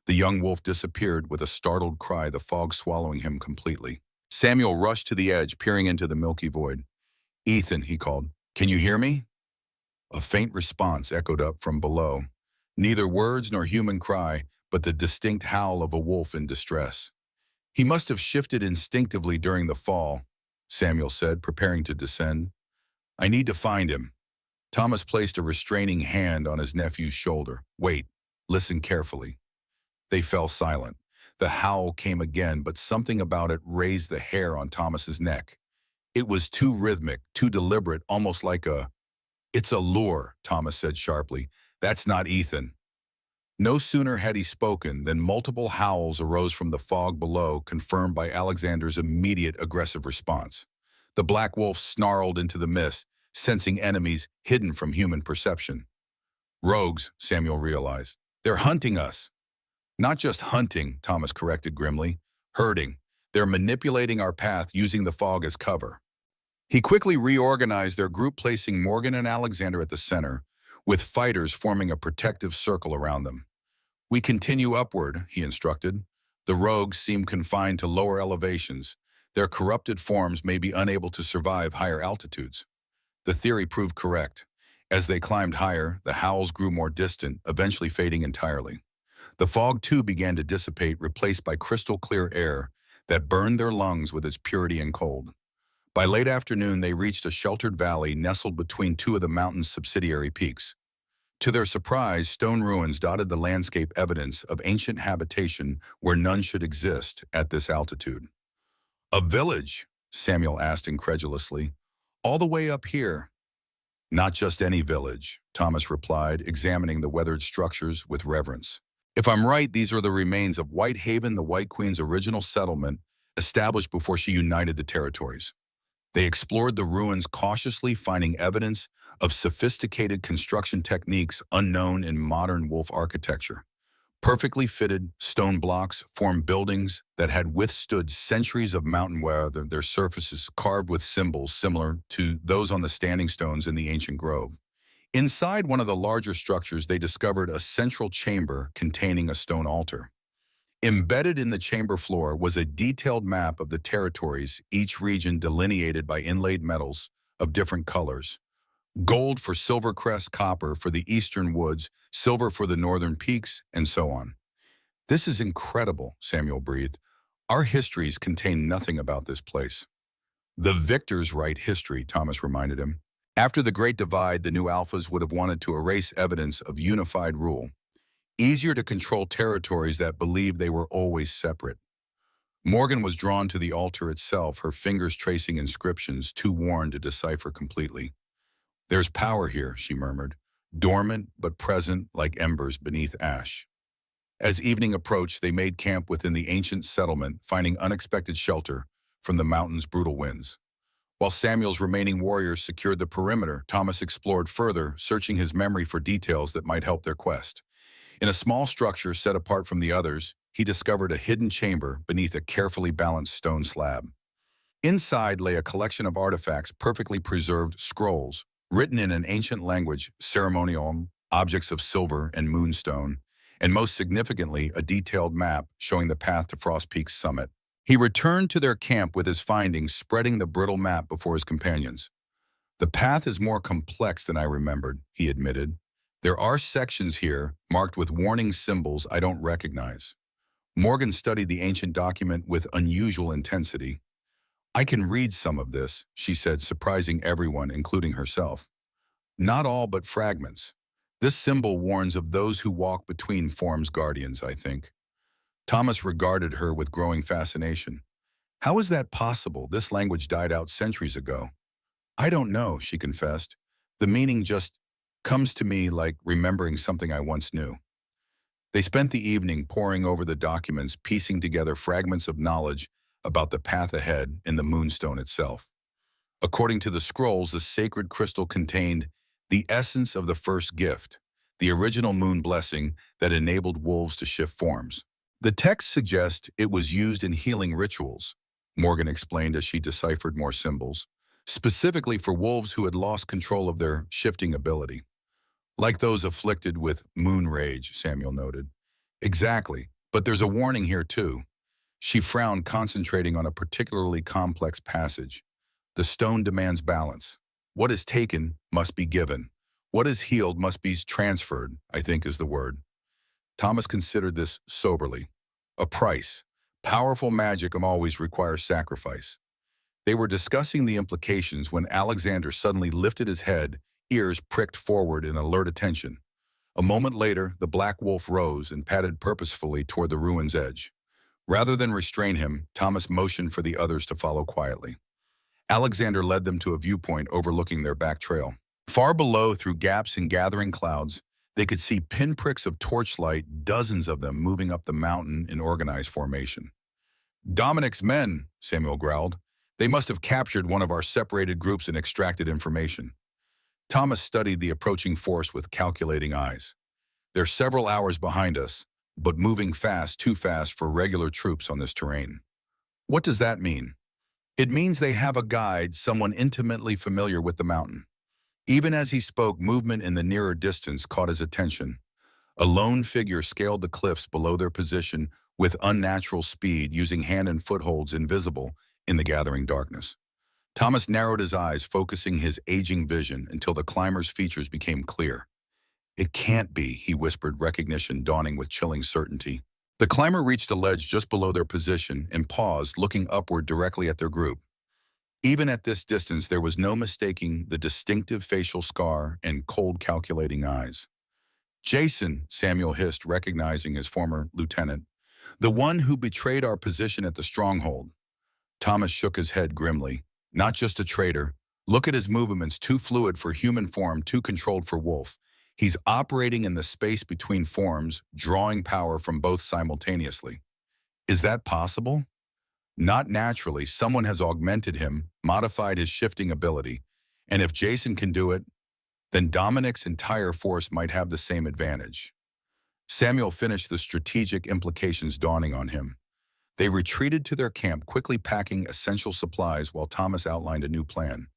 The young wolf disappeared with a startled cry, the fog swallowing him completely. Samuel rushed to the edge, peering into the milky void. Ethan, he called, can you hear me? A faint response echoed up from below. Neither words nor human cry, but the distinct howl of a wolf in distress. He must have shifted instinctively during the fall, Samuel said, preparing to descend. I need to find him. Thomas placed a restraining hand on his nephew's shoulder. Wait, listen carefully. They fell silent. The howl came again, but something about it raised the hair on Thomas's neck. It was too rhythmic, too deliberate, almost like a... It's a lure, Thomas said sharply. That's not Ethan. No sooner had he spoken than multiple howls arose from the fog below, confirmed by Alexander's immediate aggressive response. The black wolf snarled into the mist, sensing enemies hidden from human perception. Rogues, Samuel realized. They're hunting us. Not just hunting, Thomas corrected grimly. Herding. They're manipulating our path, using the fog as cover. He quickly reorganized their group, placing Morgan and Alexander at the center, with fighters forming a protective circle around them. We continue upward, he instructed. The rogues seem confined to lower elevations. Their corrupted forms may be unable to survive higher altitudes. The theory proved correct. As they climbed higher, the howls grew more distant, eventually fading entirely. The fog too began to dissipate, replaced by crystal-clear air that burned their lungs with its purity and cold. By late afternoon, they reached a sheltered valley nestled between two of the mountain's subsidiary peaks. To their surprise, stone ruins dotted the landscape, evidence of ancient habitation where none should exist at this altitude. A village? Samuel asked incredulously. All the way up here? Not just any village, Thomas replied, examining the weathered structures with reverence. If I'm right, these are the remains of Whitehaven, the White Queen's original settlement, established before she united the territories. They explored the ruins cautiously, finding evidence of sophisticated construction techniques unknown in modern wolf architecture. Perfectly fitted stone blocks formed buildings that had withstood centuries of mountain weather, their surfaces carved with symbols similar to those on the standing stones in the ancient grove. Inside one of the larger structures, they discovered a central chamber containing a stone altar. Embedded in the chamber floor was a detailed map of the territories, each region delineated by inlaid metals of different colors. Gold for Silvercrest, copper for the eastern woods, silver for the northern peaks, and so on. "This is incredible," Samuel breathed. "Our histories contain nothing about this place." "The victors write history," Thomas reminded him. After the Great Divide, the new Alphas would have wanted to erase evidence of unified rule. Easier to control territories that believed they were always separate. Morgan was drawn to the altar itself, her fingers tracing inscriptions, too worn to decipher completely. "There's power here," she murmured, "dormant but present like embers beneath ash." As evening approached, they made camp within the ancient settlement, finding unexpected shelter from the mountain's brutal winds. While Samuel's remaining warriors secured the perimeter, Thomas explored further, searching his memory for details that might help their quest. In a small structure set apart from the others, he discovered a hidden chamber beneath a carefully balanced stone slab. Inside lay a collection of artifacts, perfectly preserved scrolls, written in an ancient language, ceremonial, objects of silver and moonstone, and most significantly, a detailed map showing the path to Frost Peak's summit. He returned to their camp with his findings, spreading the brittle map before his companions. "The path is more complex than I remembered," he admitted. "There are sections here marked with warning symbols I don't recognize." Morgan studied the ancient document with unusual intensity. "I can read some of this," she said, surprising everyone, including herself. "Not all, but fragments. This symbol warns of those who walk between forms, guardians, I think." Thomas regarded her with growing fascination. "How is that possible? This language died out centuries ago." "I don't know," she confessed. "The meaning just comes to me like remembering something I once knew." They spent the evening poring over the documents, piecing together fragments of knowledge about the path ahead in the Moonstone itself. According to the scrolls, the sacred crystal contained the essence of the first gift, the original moon blessing that enabled wolves to shift forms. The text suggests it was used in healing rituals, Morgan explained as she deciphered more symbols, specifically for wolves who had lost control of their shifting ability. "Like those afflicted with moon rage," Samuel noted. "Exactly, but there's a warning here too." She frowned, concentrating on a particularly complex passage. "The stone demands balance. What is taken must be given. What is healed must be transferred, I think is the word." Thomas considered this soberly. A price. Powerful magic always requires sacrifice. They were discussing the implications when Alexander suddenly lifted his head, ears pricked forward in alert attention. A moment later, the black wolf rose and padded purposefully toward the ruin's edge. Rather than restrain him, Thomas motioned for the others to follow quietly. Alexander led them to a viewpoint overlooking their back trail. Far below, through gaps in gathering clouds, they could see pinpricks of torchlight, dozens of them moving up the mountain in organized formation. "Dominic's men," Samuel growled. "They must have captured one of our separated groups and extracted information." Thomas studied the approaching force with calculating eyes. "They're several hours behind us, but moving fast, too fast for regular troops on this terrain." "What does that mean?" "It means they have a guide, someone intimately familiar with the mountain." Even as he spoke, movement in the nearer distance caught his attention. A lone figure scaled the cliffs below their position with unnatural speed, using hand and footholds invisible in the gathering darkness. Thomas narrowed his eyes, focusing his aging vision until the climber's features became clear. "It can't be," he whispered, recognition dawning with chilling certainty. The climber reached a ledge just below their position and paused, looking upward directly at their group. Even at this distance, there was no mistaking the distinctive facial scar and cold, calculating eyes. "Jason," Samuel hissed, recognizing his former lieutenant. "The one who betrayed our position at the stronghold." Thomas shook his head grimly. "Not just a traitor. Look at his movements, too fluid for human form, too controlled for wolf. He's operating in the space between forms, drawing power from both simultaneously." "Is that possible?" Not naturally, someone has augmented him, modified his shifting ability, and if Jason can do it, then Dominic's entire force might have the same advantage. Samuel finished the strategic implications dawning on him. They retreated to their camp, quickly packing essential supplies while Thomas outlined a new plan.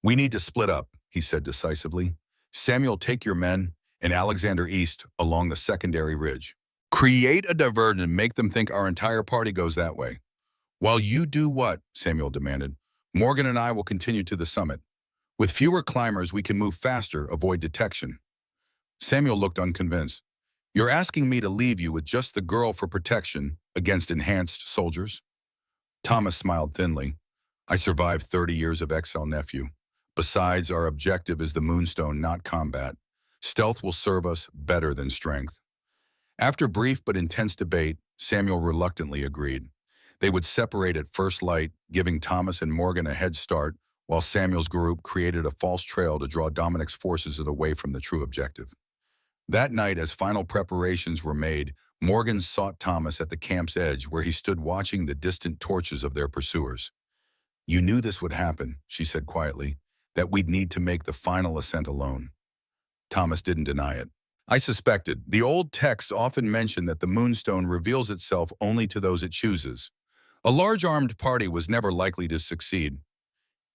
"We need to split up," he said decisively. "Samuel, take your men and Alexander east along the secondary ridge. Create a diversion and make them think our entire party goes that way." "While you do what?" Samuel demanded. "Morgan and I will continue to the summit. With fewer climbers, we can move faster, avoid detection." Samuel looked unconvinced. "You're asking me to leave you with just the girl for protection against enhanced soldiers?" Thomas smiled thinly. "I survived 30 years of exile, nephew. Besides, our objective is the Moonstone, not combat. Stealth will serve us better than strength." After brief but intense debate, Samuel reluctantly agreed. They would separate at first light, giving Thomas and Morgan a head start, while Samuel's group created a false trail to draw Dominic's forces away from the true objective. That night, as final preparations were made, Morgan sought Thomas at the camp's edge where he stood watching the distant torches of their pursuers. "You knew this would happen," she said quietly, "that we'd need to make the final ascent alone." Thomas didn't deny it. "I suspected. The old texts often mention that the Moonstone reveals itself only to those it chooses. A large armed party was never likely to succeed.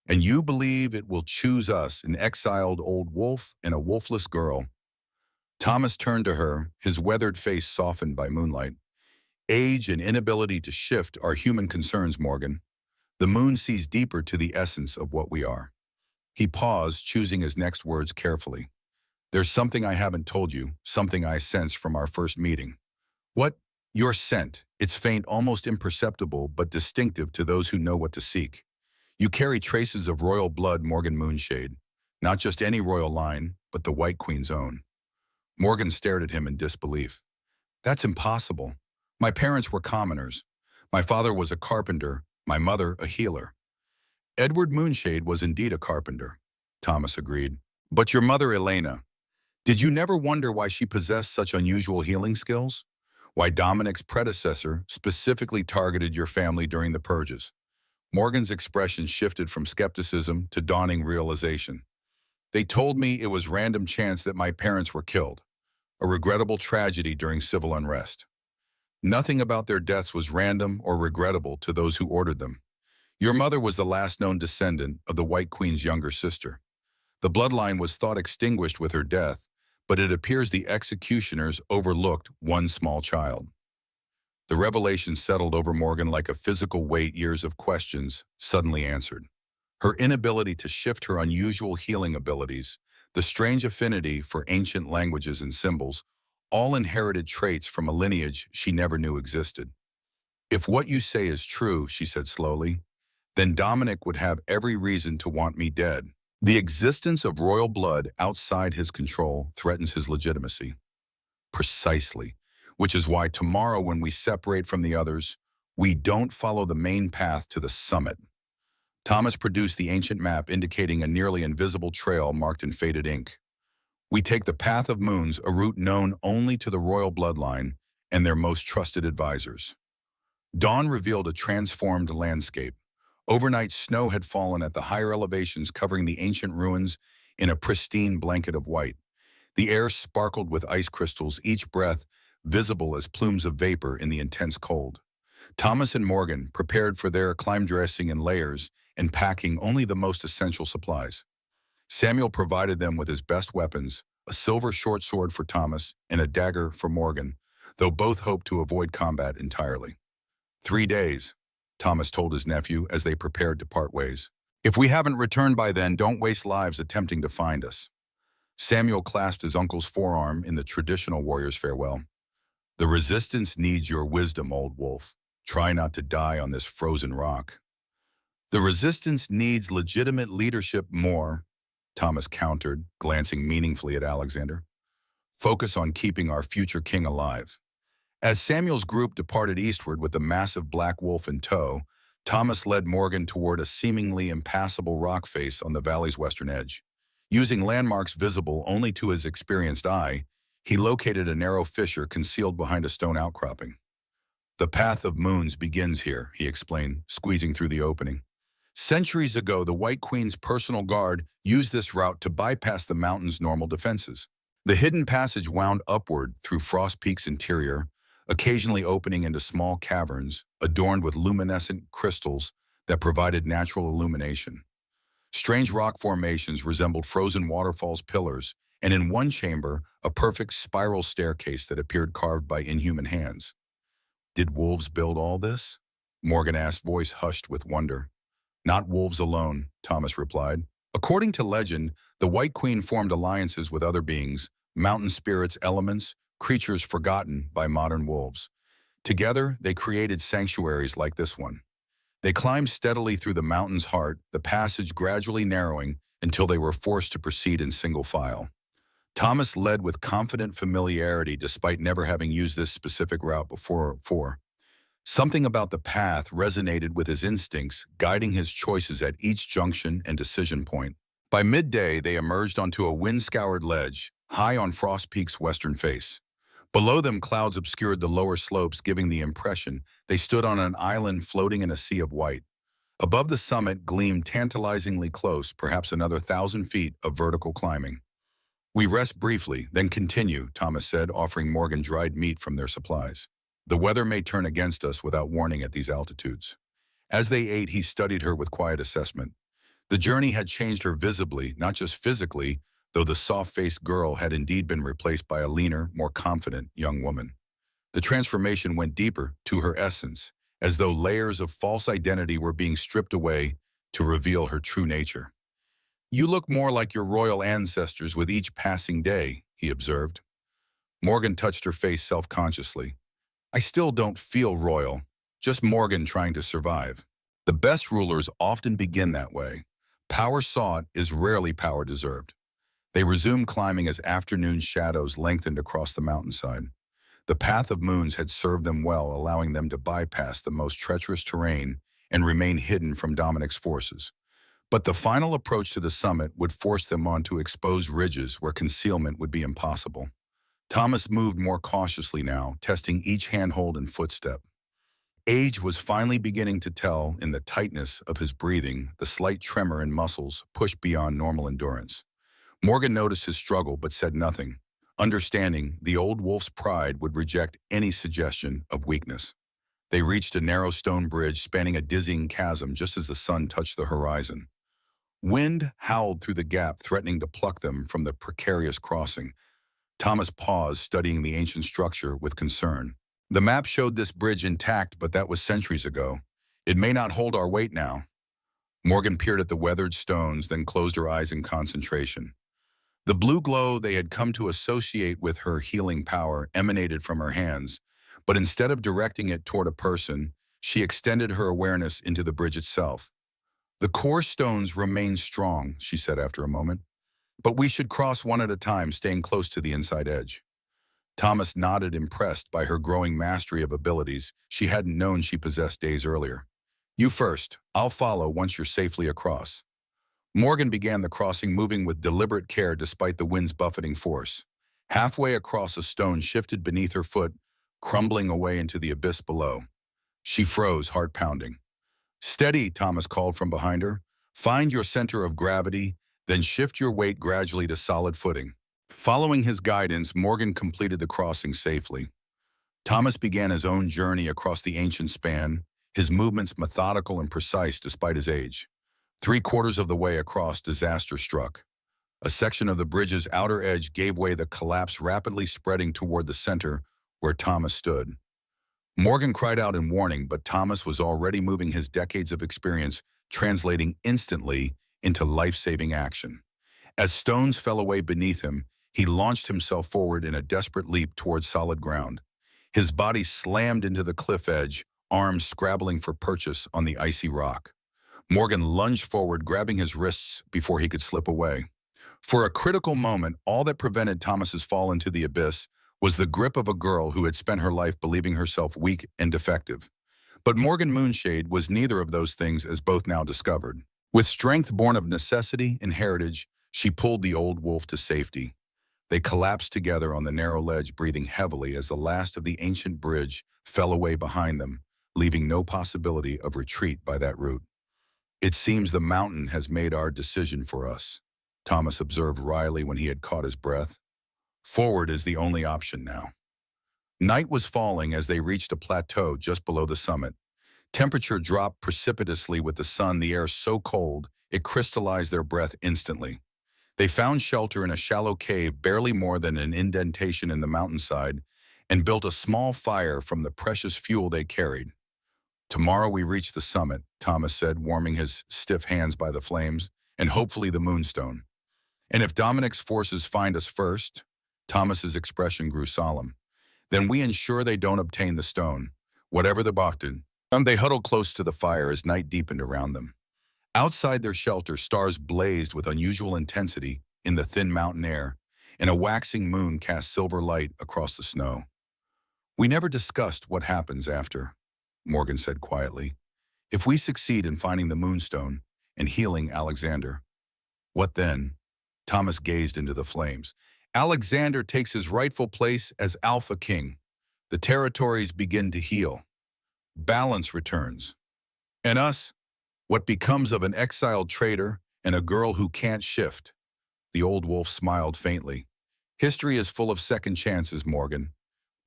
And you believe it will choose us, an exiled old wolf and a wolfless girl." Thomas turned to her, his weathered face softened by moonlight. "Age and inability to shift are human concerns, Morgan. The moon sees deeper to the essence of what we are." He paused, choosing his next words carefully. "There's something I haven't told you, something I sensed from our first meeting." "What?" "Your scent. It's faint, almost imperceptible, but distinctive to those who know what to seek. You carry traces of royal blood, Morgan Moonshade. Not just any royal line, but the White Queen's own." Morgan stared at him in disbelief. "That's impossible. My parents were commoners. My father was a carpenter, my mother a healer." "Edward Moonshade was indeed a carpenter," Thomas agreed. "But your mother, Elena, did you never wonder why she possessed such unusual healing skills? Why Dominic's predecessor specifically targeted your family during the purges?" Morgan's expression shifted from skepticism to dawning realization. "They told me it was random chance that my parents were killed, a regrettable tragedy during civil unrest. Nothing about their deaths was random or regrettable to those who ordered them. Your mother was the last known descendant of the White Queen's younger sister. The bloodline was thought extinguished with her death, but it appears the executioners overlooked one small child." The revelation settled over Morgan like a physical weight. Years of questions suddenly answered. Her inability to shift her unusual healing abilities, the strange affinity for ancient languages and symbols, all inherited traits from a lineage she never knew existed. "If what you say is true," she said slowly, "then Dominic would have every reason to want me dead. The existence of royal blood outside his control threatens his legitimacy." "Precisely. Which is why tomorrow, when we separate from the others, we don't follow the main path to the summit." Thomas produced the ancient map indicating a nearly invisible trail marked in faded ink. "We take the path of moons, a route known only to the royal bloodline and their most trusted advisors." Dawn revealed a transformed landscape. Overnight snow had fallen at the higher elevations, covering the ancient ruins in a pristine blanket of white. The air sparkled with ice crystals, each breath visible as plumes of vapor in the intense cold. Thomas and Morgan prepared for their climb, dressing in layers and packing only the most essential supplies. Samuel provided them with his best weapons, a silver short sword for Thomas and a dagger for Morgan, though both hoped to avoid combat entirely. 3 days, Thomas told his nephew as they prepared to part ways. "If we haven't returned by then, don't waste lives attempting to find us." Samuel clasped his uncle's forearm in the traditional warrior's farewell. "The resistance needs your wisdom, old wolf. Try not to die on this frozen rock." "The resistance needs legitimate leadership more," Thomas countered, glancing meaningfully at Alexander. "Focus on keeping our future king alive." As Samuel's group departed eastward with the massive black wolf in tow, Thomas led Morgan toward a seemingly impassable rock face on the valley's western edge. Using landmarks visible only to his experienced eye, he located a narrow fissure concealed behind a stone outcropping. The path of moons begins here, he explained, squeezing through the opening. Centuries ago, the White Queen's personal guard used this route to bypass the mountain's normal defenses. The hidden passage wound upward through Frost Peak's interior, occasionally opening into small caverns adorned with luminescent crystals that provided natural illumination. Strange rock formations resembled frozen waterfalls pillars, and in one chamber, a perfect spiral staircase that appeared carved by inhuman hands. Did wolves build all this? Morgan asked, voice hushed with wonder. Not wolves alone, Thomas replied. According to legend, the White Queen formed alliances with other beings, mountain spirits, elements, creatures forgotten by modern wolves. Together, they created sanctuaries like this one. They climbed steadily through the mountain's heart, the passage gradually narrowing until they were forced to proceed in single file. Thomas led with confident familiarity despite never having used this specific route before. Something about the path resonated with his instincts, guiding his choices at each junction and decision point. By midday, they emerged onto a wind-scoured ledge, high on Frost Peak's western face. Below them, clouds obscured the lower slopes, giving the impression they stood on an island floating in a sea of white. Above the summit gleamed tantalizingly close, perhaps another 1,000 feet of vertical climbing. We rest briefly, then continue, Thomas said, offering Morgan dried meat from their supplies. The weather may turn against us without warning at these altitudes. As they ate, he studied her with quiet assessment. The journey had changed her visibly, not just physically, though the soft-faced girl had indeed been replaced by a leaner, more confident young woman. The transformation went deeper, to her essence, as though layers of false identity were being stripped away to reveal her true nature. You look more like your royal ancestors with each passing day, he observed. Morgan touched her face self-consciously. I still don't feel royal, just Morgan trying to survive. The best rulers often begin that way. Power sought is rarely power deserved. They resumed climbing as afternoon shadows lengthened across the mountainside. The path of moons had served them well, allowing them to bypass the most treacherous terrain and remain hidden from Dominic's forces. But the final approach to the summit would force them onto exposed ridges where concealment would be impossible. Thomas moved more cautiously now, testing each handhold and footstep. Age was finally beginning to tell in the tightness of his breathing, the slight tremor in muscles pushed beyond normal endurance. Morgan noticed his struggle but said nothing, understanding the old wolf's pride would reject any suggestion of weakness. They reached a narrow stone bridge spanning a dizzying chasm just as the sun touched the horizon. Wind howled through the gap, threatening to pluck them from the precarious crossing. Thomas paused, studying the ancient structure with concern. The map showed this bridge intact, but that was centuries ago. It may not hold our weight now. Morgan peered at the weathered stones, then closed her eyes in concentration. The blue glow they had come to associate with her healing power emanated from her hands, but instead of directing it toward a person, she extended her awareness into the bridge itself. The core stones remain strong, she said after a moment. But we should cross one at a time, staying close to the inside edge. Thomas nodded, impressed by her growing mastery of abilities she hadn't known she possessed days earlier. You first. I'll follow once you're safely across. Morgan began the crossing, moving with deliberate care despite the wind's buffeting force. Halfway across, a stone shifted beneath her foot, crumbling away into the abyss below. She froze, heart pounding. Steady, Thomas called from behind her. Find your center of gravity, then shift your weight gradually to solid footing. Following his guidance, Morgan completed the crossing safely. Thomas began his own journey across the ancient span, his movements methodical and precise despite his age. 3/4 of the way across, disaster struck. A section of the bridge's outer edge gave way, the collapse rapidly spreading toward the center where Thomas stood. Morgan cried out in warning, but Thomas was already moving, his decades of experience translating instantly into life-saving action. As stones fell away beneath him, he launched himself forward in a desperate leap towards solid ground. His body slammed into the cliff edge, arms scrabbling for purchase on the icy rock. Morgan lunged forward, grabbing his wrists before he could slip away. For a critical moment, all that prevented Thomas's fall into the abyss was the grip of a girl who had spent her life believing herself weak and defective. But Morgan Moonshade was neither of those things, as both now discovered. With strength born of necessity and heritage, she pulled the old wolf to safety. They collapsed together on the narrow ledge, breathing heavily as the last of the ancient bridge fell away behind them, leaving no possibility of retreat by that route. "It seems the mountain has made our decision for us," Thomas observed wryly when he had caught his breath. "Forward is the only option now." Night was falling as they reached a plateau just below the summit. Temperature dropped precipitously with the sun, the air so cold it crystallized their breath instantly. They found shelter in a shallow cave barely more than an indentation in the mountainside and built a small fire from the precious fuel they carried. "Tomorrow we reach the summit," Thomas said, warming his stiff hands by the flames, "and hopefully the Moonstone. And if Dominic's forces find us first," Thomas's expression grew solemn, "then we ensure they don't obtain the stone, whatever the Bakhtin." They huddled close to the fire as night deepened around them. Outside their shelter, stars blazed with unusual intensity in the thin mountain air, and a waxing moon cast silver light across the snow. "We never discussed what happens after," Morgan said quietly. "If we succeed in finding the Moonstone and healing Alexander, what then?" Thomas gazed into the flames. "Alexander takes his rightful place as AlphaKing. The territories begin to heal. Balance returns. And us? What becomes of an exiled traitor and a girl who can't shift?" The old wolf smiled faintly. "History is full of second chances, Morgan.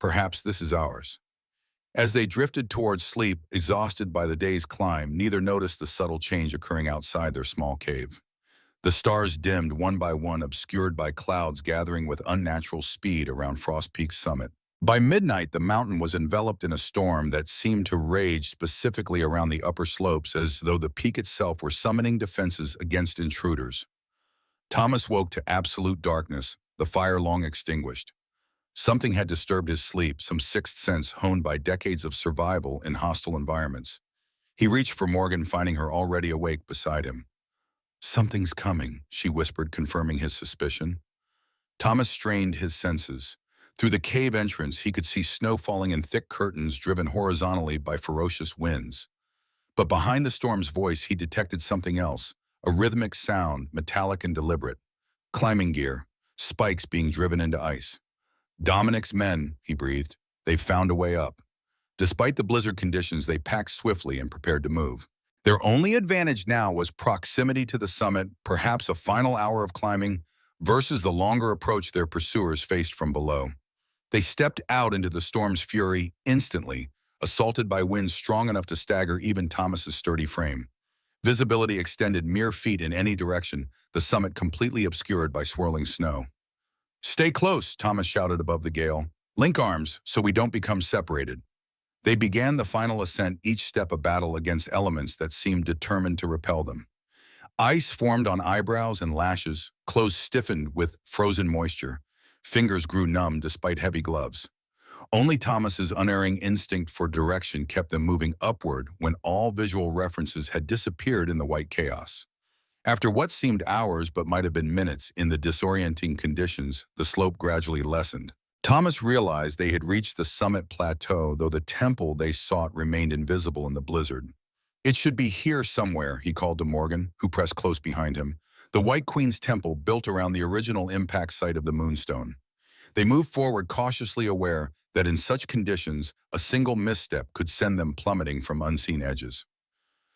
Perhaps this is ours." As they drifted towards sleep, exhausted by the day's climb, neither noticed the subtle change occurring outside their small cave. The stars dimmed one by one, obscured by clouds gathering with unnatural speed around Frost Peak's summit. By midnight, the mountain was enveloped in a storm that seemed to rage specifically around the upper slopes, as though the peak itself were summoning defenses against intruders. Thomas woke to absolute darkness, the fire long extinguished. Something had disturbed his sleep, some sixth sense honed by decades of survival in hostile environments. He reached for Morgan, finding her already awake beside him. "Something's coming," she whispered, confirming his suspicion. Thomas strained his senses. Through the cave entrance, he could see snow falling in thick curtains driven horizontally by ferocious winds. But behind the storm's voice, he detected something else, a rhythmic sound, metallic and deliberate. Climbing gear, spikes being driven into ice. "Dominic's men," he breathed. "They've found a way up." Despite the blizzard conditions, they packed swiftly and prepared to move. Their only advantage now was proximity to the summit, perhaps a final hour of climbing, versus the longer approach their pursuers faced from below. They stepped out into the storm's fury instantly, assaulted by winds strong enough to stagger even Thomas's sturdy frame. Visibility extended mere feet in any direction, the summit completely obscured by swirling snow. "Stay close," Thomas shouted above the gale. "Link arms so we don't become separated." They began the final ascent, each step a battle against elements that seemed determined to repel them. Ice formed on eyebrows and lashes, clothes stiffened with frozen moisture. Fingers grew numb despite heavy gloves. Only Thomas's unerring instinct for direction kept them moving upward when all visual references had disappeared in the white chaos. After what seemed hours but might have been minutes in the disorienting conditions, the slope gradually lessened. Thomas realized they had reached the summit plateau, though the temple they sought remained invisible in the blizzard. "It should be here somewhere," he called to Morgan, who pressed close behind him. "The White Queen's temple, built around the original impact site of the Moonstone." They moved forward, cautiously aware that in such conditions, a single misstep could send them plummeting from unseen edges.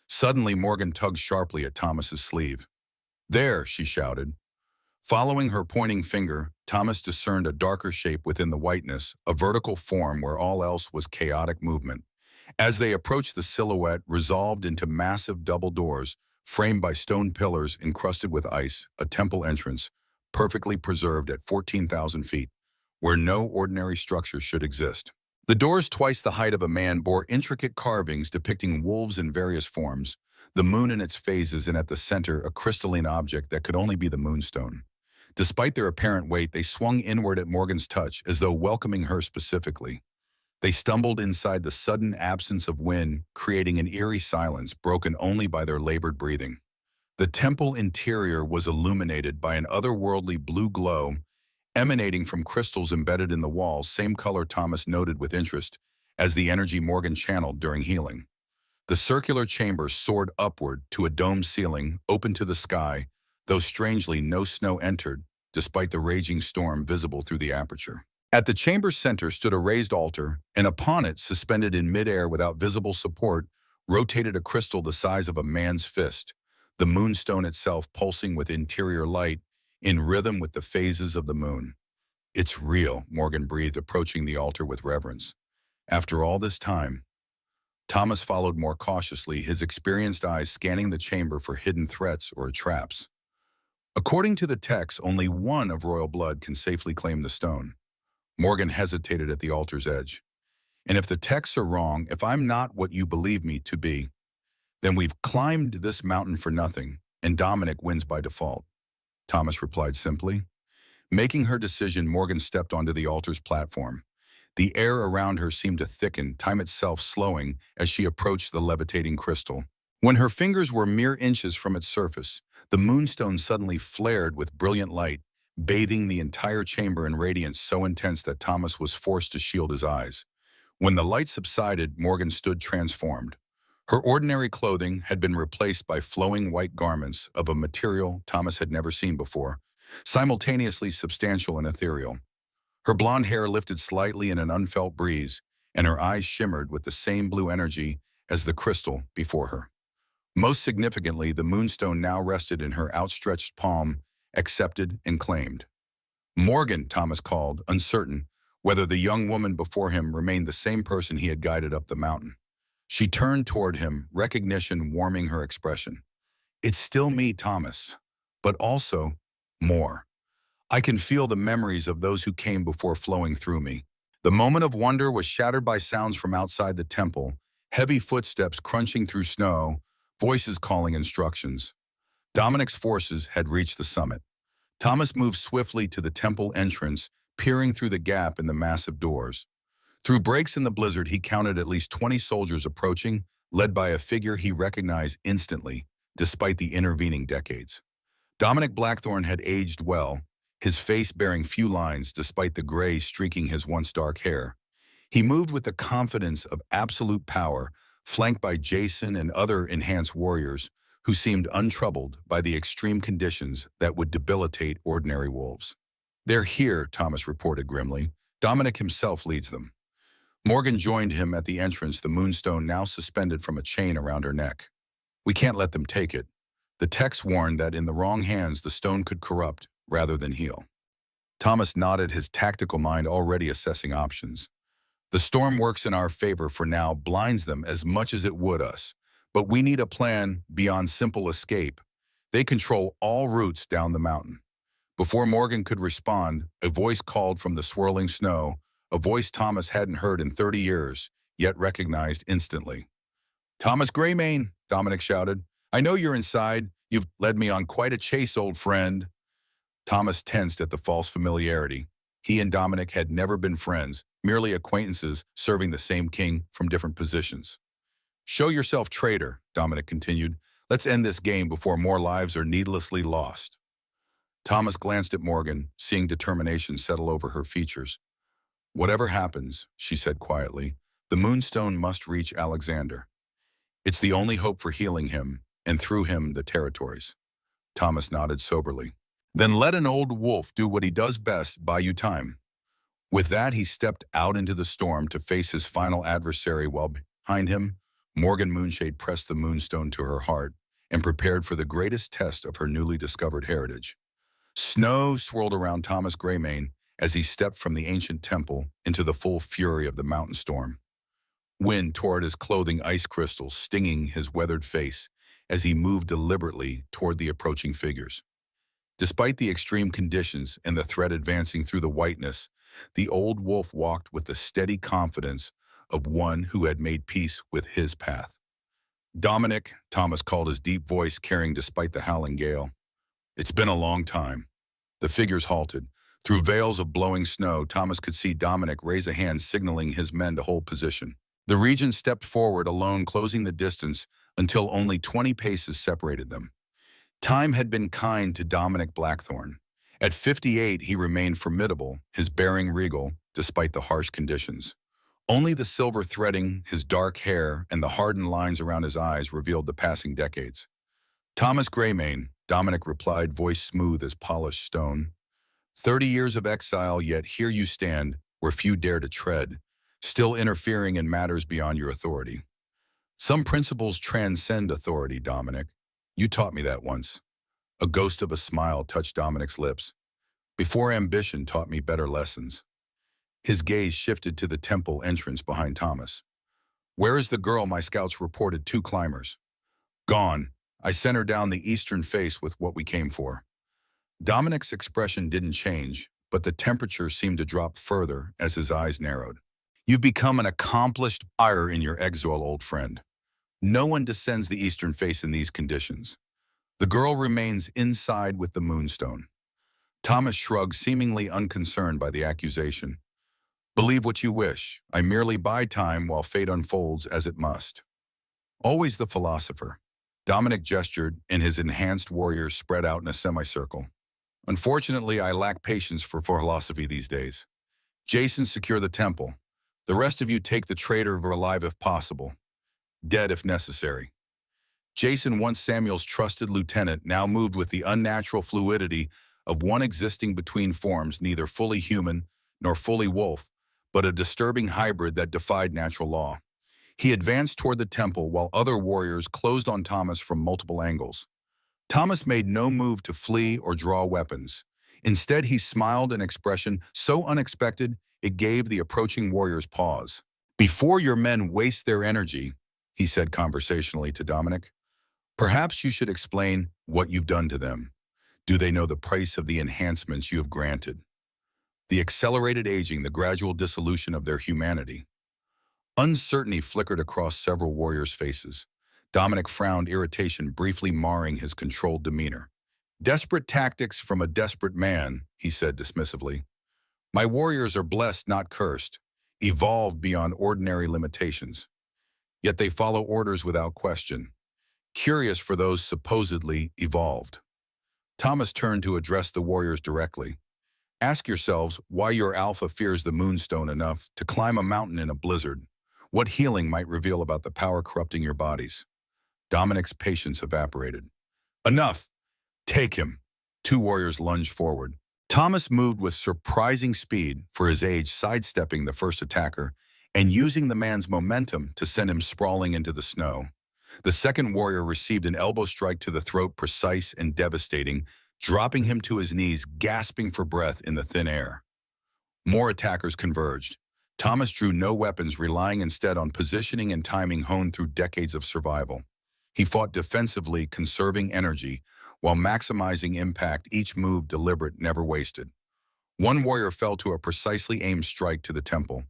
Suddenly, Morgan tugged sharply at Thomas's sleeve. "There," she shouted. Following her pointing finger, Thomas discerned a darker shape within the whiteness, a vertical form where all else was chaotic movement. As they approached, the silhouette resolved into massive double doors, framed by stone pillars encrusted with ice, a temple entrance, perfectly preserved at 14,000 feet, where no ordinary structure should exist. The doors, twice the height of a man, bore intricate carvings depicting wolves in various forms, the moon in its phases, and at the center, a crystalline object that could only be the Moonstone. Despite their apparent weight, they swung inward at Morgan's touch, as though welcoming her specifically. They stumbled inside the sudden absence of wind, creating an eerie silence broken only by their labored breathing. The temple interior was illuminated by an otherworldly blue glow emanating from crystals embedded in the walls, same color Thomas noted with interest as the energy Morgan channeled during healing. The circular chamber soared upward to a domed ceiling, open to the sky, though strangely no snow entered, despite the raging storm visible through the aperture. At the chamber's center stood a raised altar, and upon it, suspended in midair without visible support, rotated a crystal the size of a man's fist, the moonstone itself pulsing with interior light, in rhythm with the phases of the moon. "It's real," Morgan breathed, approaching the altar with reverence. After all this time, Thomas followed more cautiously, his experienced eyes scanning the chamber for hidden threats or traps. According to the text, only one of royal blood can safely claim the stone. Morgan hesitated at the altar's edge. "And if the texts are wrong, if I'm not what you believe me to be, then we've climbed this mountain for nothing, and Dominic wins by default," Thomas replied simply. Making her decision, Morgan stepped onto the altar's platform. The air around her seemed to thicken, time itself slowing as she approached the levitating crystal. When her fingers were mere inches from its surface, the moonstone suddenly flared with brilliant light, bathing the entire chamber in radiance so intense that Thomas was forced to shield his eyes. When the light subsided, Morgan stood transformed. Her ordinary clothing had been replaced by flowing white garments of a material Thomas had never seen before, simultaneously substantial and ethereal. Her blonde hair lifted slightly in an unfelt breeze, and her eyes shimmered with the same blue energy as the crystal before her. Most significantly, the moonstone now rested in her outstretched palm, accepted and claimed. "Morgan," Thomas called, uncertain whether the young woman before him remained the same person he had guided up the mountain. She turned toward him, recognition warming her expression. "It's still me, Thomas, but also more. I can feel the memories of those who came before flowing through me." The moment of wonder was shattered by sounds from outside the temple, heavy footsteps crunching through snow, voices calling instructions. Dominic's forces had reached the summit. Thomas moved swiftly to the temple entrance, peering through the gap in the massive doors. Through breaks in the blizzard, he counted at least 20 soldiers approaching, led by a figure he recognized instantly, despite the intervening decades. Dominic Blackthorne had aged well, his face bearing few lines despite the gray streaking his once dark hair. He moved with the confidence of absolute power, flanked by Jason and other enhanced warriors who seemed untroubled by the extreme conditions that would debilitate ordinary wolves. "They're here," Thomas reported grimly. "Dominic himself leads them." Morgan joined him at the entrance, the moonstone now suspended from a chain around her neck. "We can't let them take it." The text warned that in the wrong hands the stone could corrupt rather than heal. Thomas nodded, his tactical mind already assessing options. "The storm works in our favor for now, blinds them as much as it would us. But we need a plan beyond simple escape. They control all routes down the mountain." Before Morgan could respond, a voice called from the swirling snow, a voice Thomas hadn't heard in 30 years, yet recognized instantly. "Thomas Greymane," Dominic shouted. "I know you're inside. You've led me on quite a chase, old friend." Thomas tensed at the false familiarity. He and Dominic had never been friends, merely acquaintances serving the same king from different positions. "Show yourself, traitor," Dominic continued. "Let's end this game before more lives are needlessly lost." Thomas glanced at Morgan, seeing determination settle over her features. "Whatever happens," she said quietly, "the moonstone must reach Alexander. It's the only hope for healing him, and through him the territories." Thomas nodded soberly. "Then let an old wolf do what he does best, buy you time." With that, he stepped out into the storm to face his final adversary, while behind him, Morgan Moonshade pressed the moonstone to her heart and prepared for the greatest test of her newly discovered heritage. Snow swirled around Thomas Greymane as he stepped from the ancient temple into the full fury of the mountain storm. Wind tore at his clothing, ice crystals stinging his weathered face as he moved deliberately toward the approaching figures. Despite the extreme conditions and the threat advancing through the whiteness, the old wolf walked with the steady confidence of one who had made peace with his path. "Dominic," Thomas called, his deep voice carrying despite the howling gale. "It's been a long time." The figures halted. Through veils of blowing snow, Thomas could see Dominic raise a hand signaling his men to hold position. The regent stepped forward alone, closing the distance until only 20 paces separated them. Time had been kind to Dominic Blackthorne. At 58, he remained formidable, his bearing regal, despite the harsh conditions. Only the silver threading, his dark hair, and the hardened lines around his eyes revealed the passing decades. "Thomas Greymane," Dominic replied, voice smooth as polished stone. 30 years of exile, yet here you stand, where few dare to tread, still interfering in matters beyond your authority. Some principles transcend authority, Dominic. You taught me that once. A ghost of a smile touched Dominic's lips. Before ambition taught me better lessons. His gaze shifted to the temple entrance behind Thomas. Where is the girl my scouts reported 2 climbers? Gone. I sent her down the eastern face with what we came for. Dominic's expression didn't change, but the temperature seemed to drop further as his eyes narrowed. You've become an accomplished buyer in your exile, old friend. No one descends the eastern face in these conditions. The girl remains inside with the Moonstone. Thomas shrugged, seemingly unconcerned by the accusation. Believe what you wish. I merely buy time while fate unfolds as it must. Always the philosopher. Dominic gestured, and his enhanced warriors spread out in a semicircle. Unfortunately, I lack patience for philosophy these days. Jason, secure the temple. The rest of you take the traitor alive if possible. Dead if necessary. Jason, once Samuel's trusted lieutenant, now moved with the unnatural fluidity of one existing between forms, neither fully human nor fully wolf, but a disturbing hybrid that defied natural law. He advanced toward the temple while other warriors closed on Thomas from multiple angles. Thomas made no move to flee or draw weapons. Instead, he smiled, an expression so unexpected it gave the approaching warriors pause. Before your men waste their energy, he said conversationally to Dominic, perhaps you should explain what you've done to them. Do they know the price of the enhancements you have granted? The accelerated aging, the gradual dissolution of their humanity. Uncertainty flickered across several warriors' faces. Dominic frowned, irritation briefly marring his controlled demeanor. Desperate tactics from a desperate man, he said dismissively. My warriors are blessed, not cursed, evolved beyond ordinary limitations. Yet they follow orders without question. Curious for those supposedly evolved. Thomas turned to address the warriors directly. Ask yourselves why your alpha fears the Moonstone enough to climb a mountain in a blizzard. What healing might reveal about the power corrupting your bodies? Dominic's patience evaporated. Enough! Take him! 2 warriors lunged forward. Thomas moved with surprising speed for his age, sidestepping the first attacker and using the man's momentum to send him sprawling into the snow. The second warrior received an elbow strike to the throat, precise and devastating, dropping him to his knees, gasping for breath in the thin air. More attackers converged. Thomas drew no weapons, relying instead on positioning and timing honed through decades of survival. He fought defensively, conserving energy, while maximizing impact, each move deliberate, never wasted. One warrior fell to a precisely aimed strike to the temple.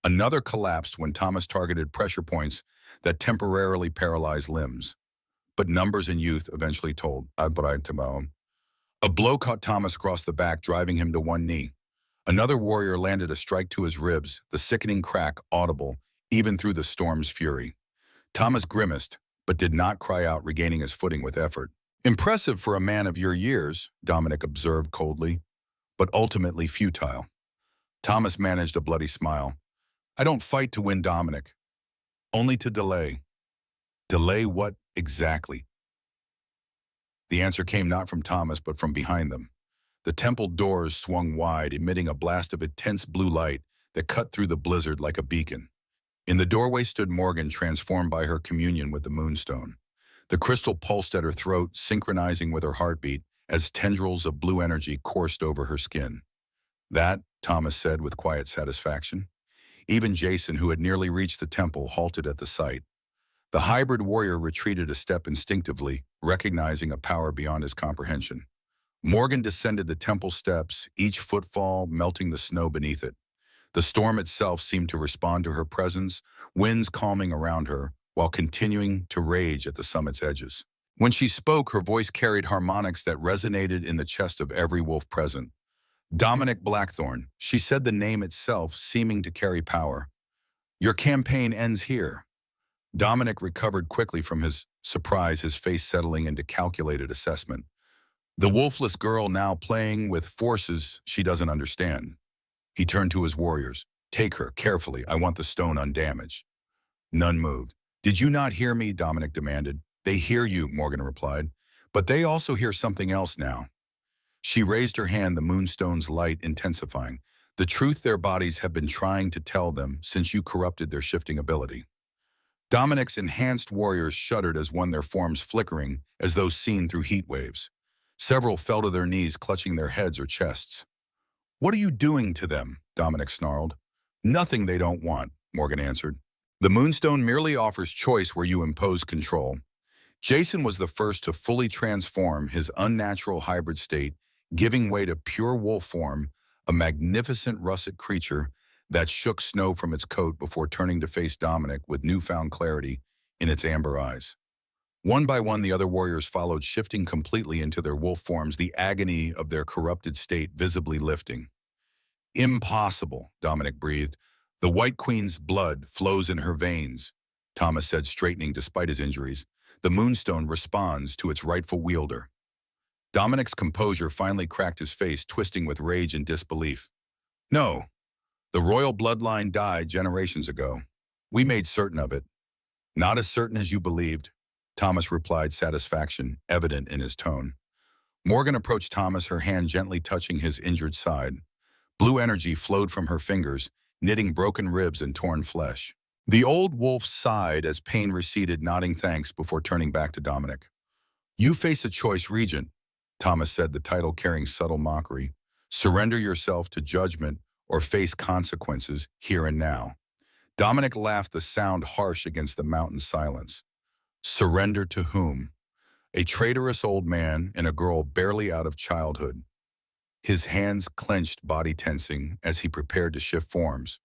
Another collapsed when Thomas targeted pressure points that temporarily paralyzed limbs. But numbers and youth eventually told. A blow caught Thomas across the back, driving him to one knee. Another warrior landed a strike to his ribs, the sickening crack audible even through the storm's fury. Thomas grimaced, but did not cry out, regaining his footing with effort. Impressive for a man of your years, Dominic observed coldly, but ultimately futile. Thomas managed a bloody smile. I don't fight to win, Dominic. Only to delay. Delay what exactly? The answer came not from Thomas, but from behind them. The temple doors swung wide, emitting a blast of intense blue light that cut through the blizzard like a beacon. In the doorway stood Morgan, transformed by her communion with the Moonstone. The crystal pulsed at her throat, synchronizing with her heartbeat as tendrils of blue energy coursed over her skin. That, Thomas said with quiet satisfaction. Even Jason, who had nearly reached the temple, halted at the sight. The hybrid warrior retreated a step instinctively, recognizing a power beyond his comprehension. Morgan descended the temple steps, each footfall melting the snow beneath it. The storm itself seemed to respond to her presence, winds calming around her, while continuing to rage at the summit's edges. When she spoke, her voice carried harmonics that resonated in the chest of every wolf present. Dominic Blackthorne, she said, the name itself seeming to carry power. Your campaign ends here. Dominic recovered quickly from his surprise, his face settling into calculated assessment. The wolfless girl now playing with forces she doesn't understand. He turned to his warriors. Take her, carefully. I want the stone undamaged. None moved. Did you not hear me? Dominic demanded. They hear you, Morgan replied. But they also hear something else now. She raised her hand, the Moonstone's light intensifying. The truth their bodies have been trying to tell them since you corrupted their shifting ability. Dominic's enhanced warriors shuddered as one, their forms flickering as though seen through heat waves. Several fell to their knees, clutching their heads or chests. "What are you doing to them?" Dominic snarled. "Nothing they don't want," Morgan answered. "The Moonstone merely offers choice where you impose control." Jason was the first to fully transform his unnatural hybrid state, giving way to pure wolf form, a magnificent russet creature that shook snow from its coat before turning to face Dominic with newfound clarity in its amber eyes. One by one, the other warriors followed, shifting completely into their wolf forms, the agony of their corrupted state visibly lifting. "Impossible," Dominic breathed. "The White Queen's blood flows in her veins," Thomas said, straightening despite his injuries. "The Moonstone responds to its rightful wielder." Dominic's composure finally cracked, his face twisting with rage and disbelief. "No, the royal bloodline died generations ago. We made certain of it." "Not as certain as you believed," Thomas replied, satisfaction evident in his tone. Morgan approached Thomas, her hand gently touching his injured side. Blue energy flowed from her fingers, knitting broken ribs and torn flesh. The old wolf sighed as pain receded, nodding thanks before turning back to Dominic. "You face a choice, Regent," Thomas said, the title carrying subtle mockery. "Surrender yourself to judgment or face consequences here and now." Dominic laughed, the sound harsh against the mountain silence. Surrender to whom? A traitorous old man and a girl barely out of childhood. His hands clenched, body tensing as he prepared to shift forms.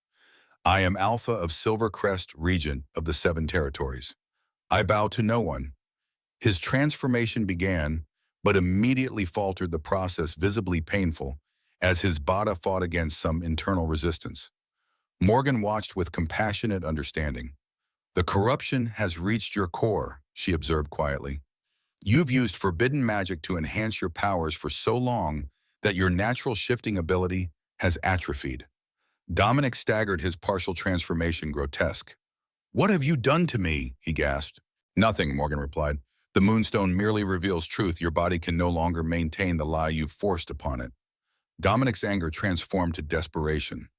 "I am Alpha of Silvercrest, Regent of the Seven Territories. I bow to no one." His transformation began, but immediately faltered, the process visibly painful, as his body fought against some internal resistance. Morgan watched with compassionate understanding. "The corruption has reached your core," she observed quietly. "You've used forbidden magic to enhance your powers for so long that your natural shifting ability has atrophied." Dominic staggered, his partial transformation grotesque. "What have you done to me?" he gasped. "Nothing," Morgan replied. "The Moonstone merely reveals truth. Your body can no longer maintain the lie you've forced upon it." Dominic's anger transformed to desperation.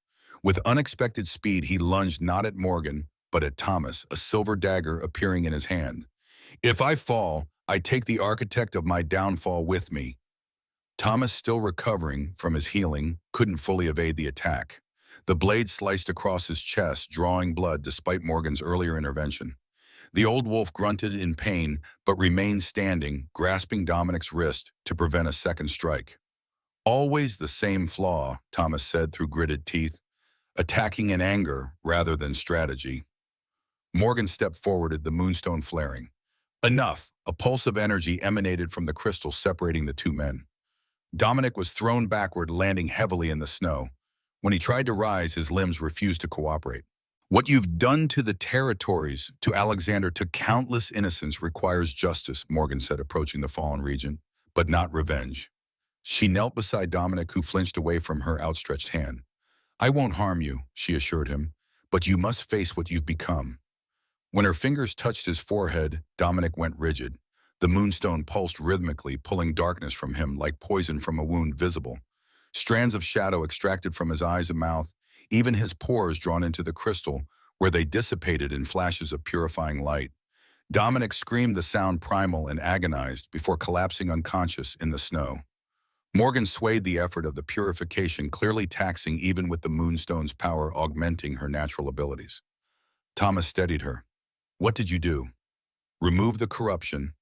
With unexpected speed, he lunged not at Morgan, but at Thomas, a silver dagger appearing in his hand. "If I fall, I take the architect of my downfall with me." Thomas, still recovering from his healing, couldn't fully evade the attack. The blade sliced across his chest, drawing blood despite Morgan's earlier intervention. The old wolf grunted in pain, but remained standing, grasping Dominic's wrist to prevent a second strike. "Always the same flaw," Thomas said through gritted teeth, "attacking in anger rather than strategy." Morgan stepped forward, the Moonstone flaring. "Enough!" A pulse of energy emanated from the crystal separating the two men. Dominic was thrown backward, landing heavily in the snow. When he tried to rise, his limbs refused to cooperate. "What you've done to the territories, to Alexander, to countless innocents requires justice," Morgan said, approaching the fallen regent, "but not revenge." She knelt beside Dominic, who flinched away from her outstretched hand. "I won't harm you," she assured him, "but you must face what you've become." When her fingers touched his forehead, Dominic went rigid. The Moonstone pulsed rhythmically, pulling darkness from him like poison from a wound visible. Strands of shadow extracted from his eyes and mouth, even his pores drawn into the crystal, where they dissipated in flashes of purifying light. Dominic screamed, the sound primal and agonized, before collapsing unconscious in the snow. Morgan swayed, the effort of the purification clearly taxing, even with the Moonstone's power augmenting her natural abilities. Thomas steadied her. "What did you do?" "Remove the corruption."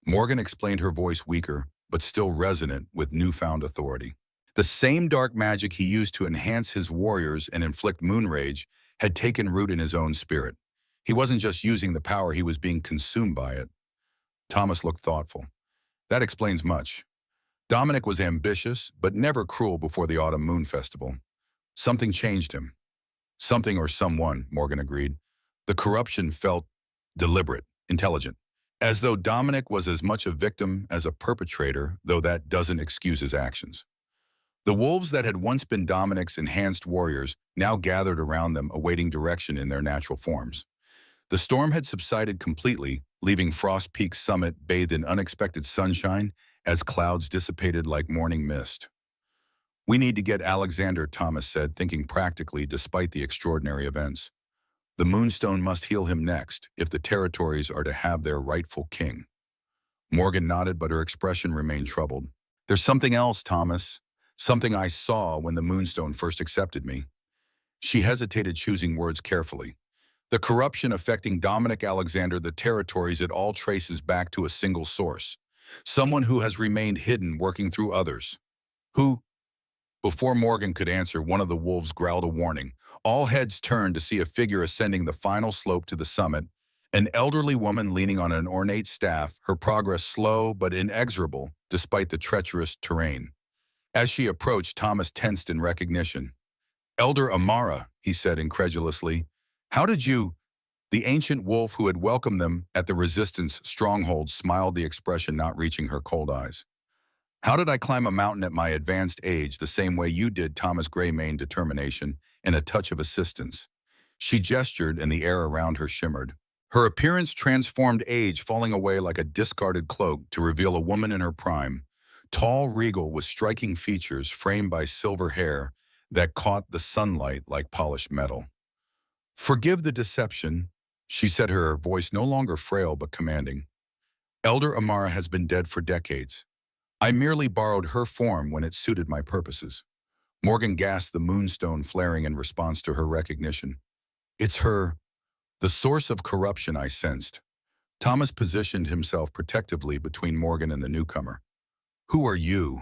Morgan explained, her voice weaker, but still resonant with newfound authority. The same dark magic he used to enhance his warriors and inflict moon rage had taken root in his own spirit. He wasn't just using the power, he was being consumed by it. Thomas looked thoughtful. "That explains much." Dominic was ambitious, but never cruel before the Autumn Moon Festival. Something changed him. "Something or someone," Morgan agreed. The corruption felt deliberate, intelligent, as though Dominic was as much a victim as a perpetrator, though that doesn't excuse his actions. The wolves that had once been Dominic's enhanced warriors now gathered around them, awaiting direction in their natural forms. The storm had subsided completely, leaving Frost Peak's summit bathed in unexpected sunshine as clouds dissipated like morning mist. We need to get Alexander, Thomas said, thinking practically despite the extraordinary events. The Moonstone must heal him next, if the territories are to have their rightful king. Morgan nodded, but her expression remained troubled. There's something else, Thomas. Something I saw when the Moonstone first accepted me. She hesitated, choosing words carefully. The corruption affecting Dominic Alexander, the territories, it all traces back to a single source. Someone who has remained hidden, working through others. Who? Before Morgan could answer, one of the wolves growled a warning. All heads turned to see a figure ascending the final slope to the summit, an elderly woman leaning on an ornate staff, her progress slow but inexorable despite the treacherous terrain. As she approached, Thomas tensed in recognition. Elder Amara, he said incredulously. How did you? The ancient wolf who had welcomed them at the Resistance stronghold smiled, the expression not reaching her cold eyes. How did I climb a mountain at my advanced age the same way you did, Thomas? Greymane, determination and a touch of assistance. She gestured and the air around her shimmered. Her appearance transformed, age falling away like a discarded cloak to reveal a woman in her prime, tall, regal, with striking features framed by silver hair that caught the sunlight like polished metal. Forgive the deception, she said, her voice no longer frail but commanding. Elder Amara has been dead for decades. I merely borrowed her form when it suited my purposes. Morgan gasped, the Moonstone flaring in response to her recognition. It's her, the source of corruption, I sensed. Thomas positioned himself protectively between Morgan and the newcomer. Who are you?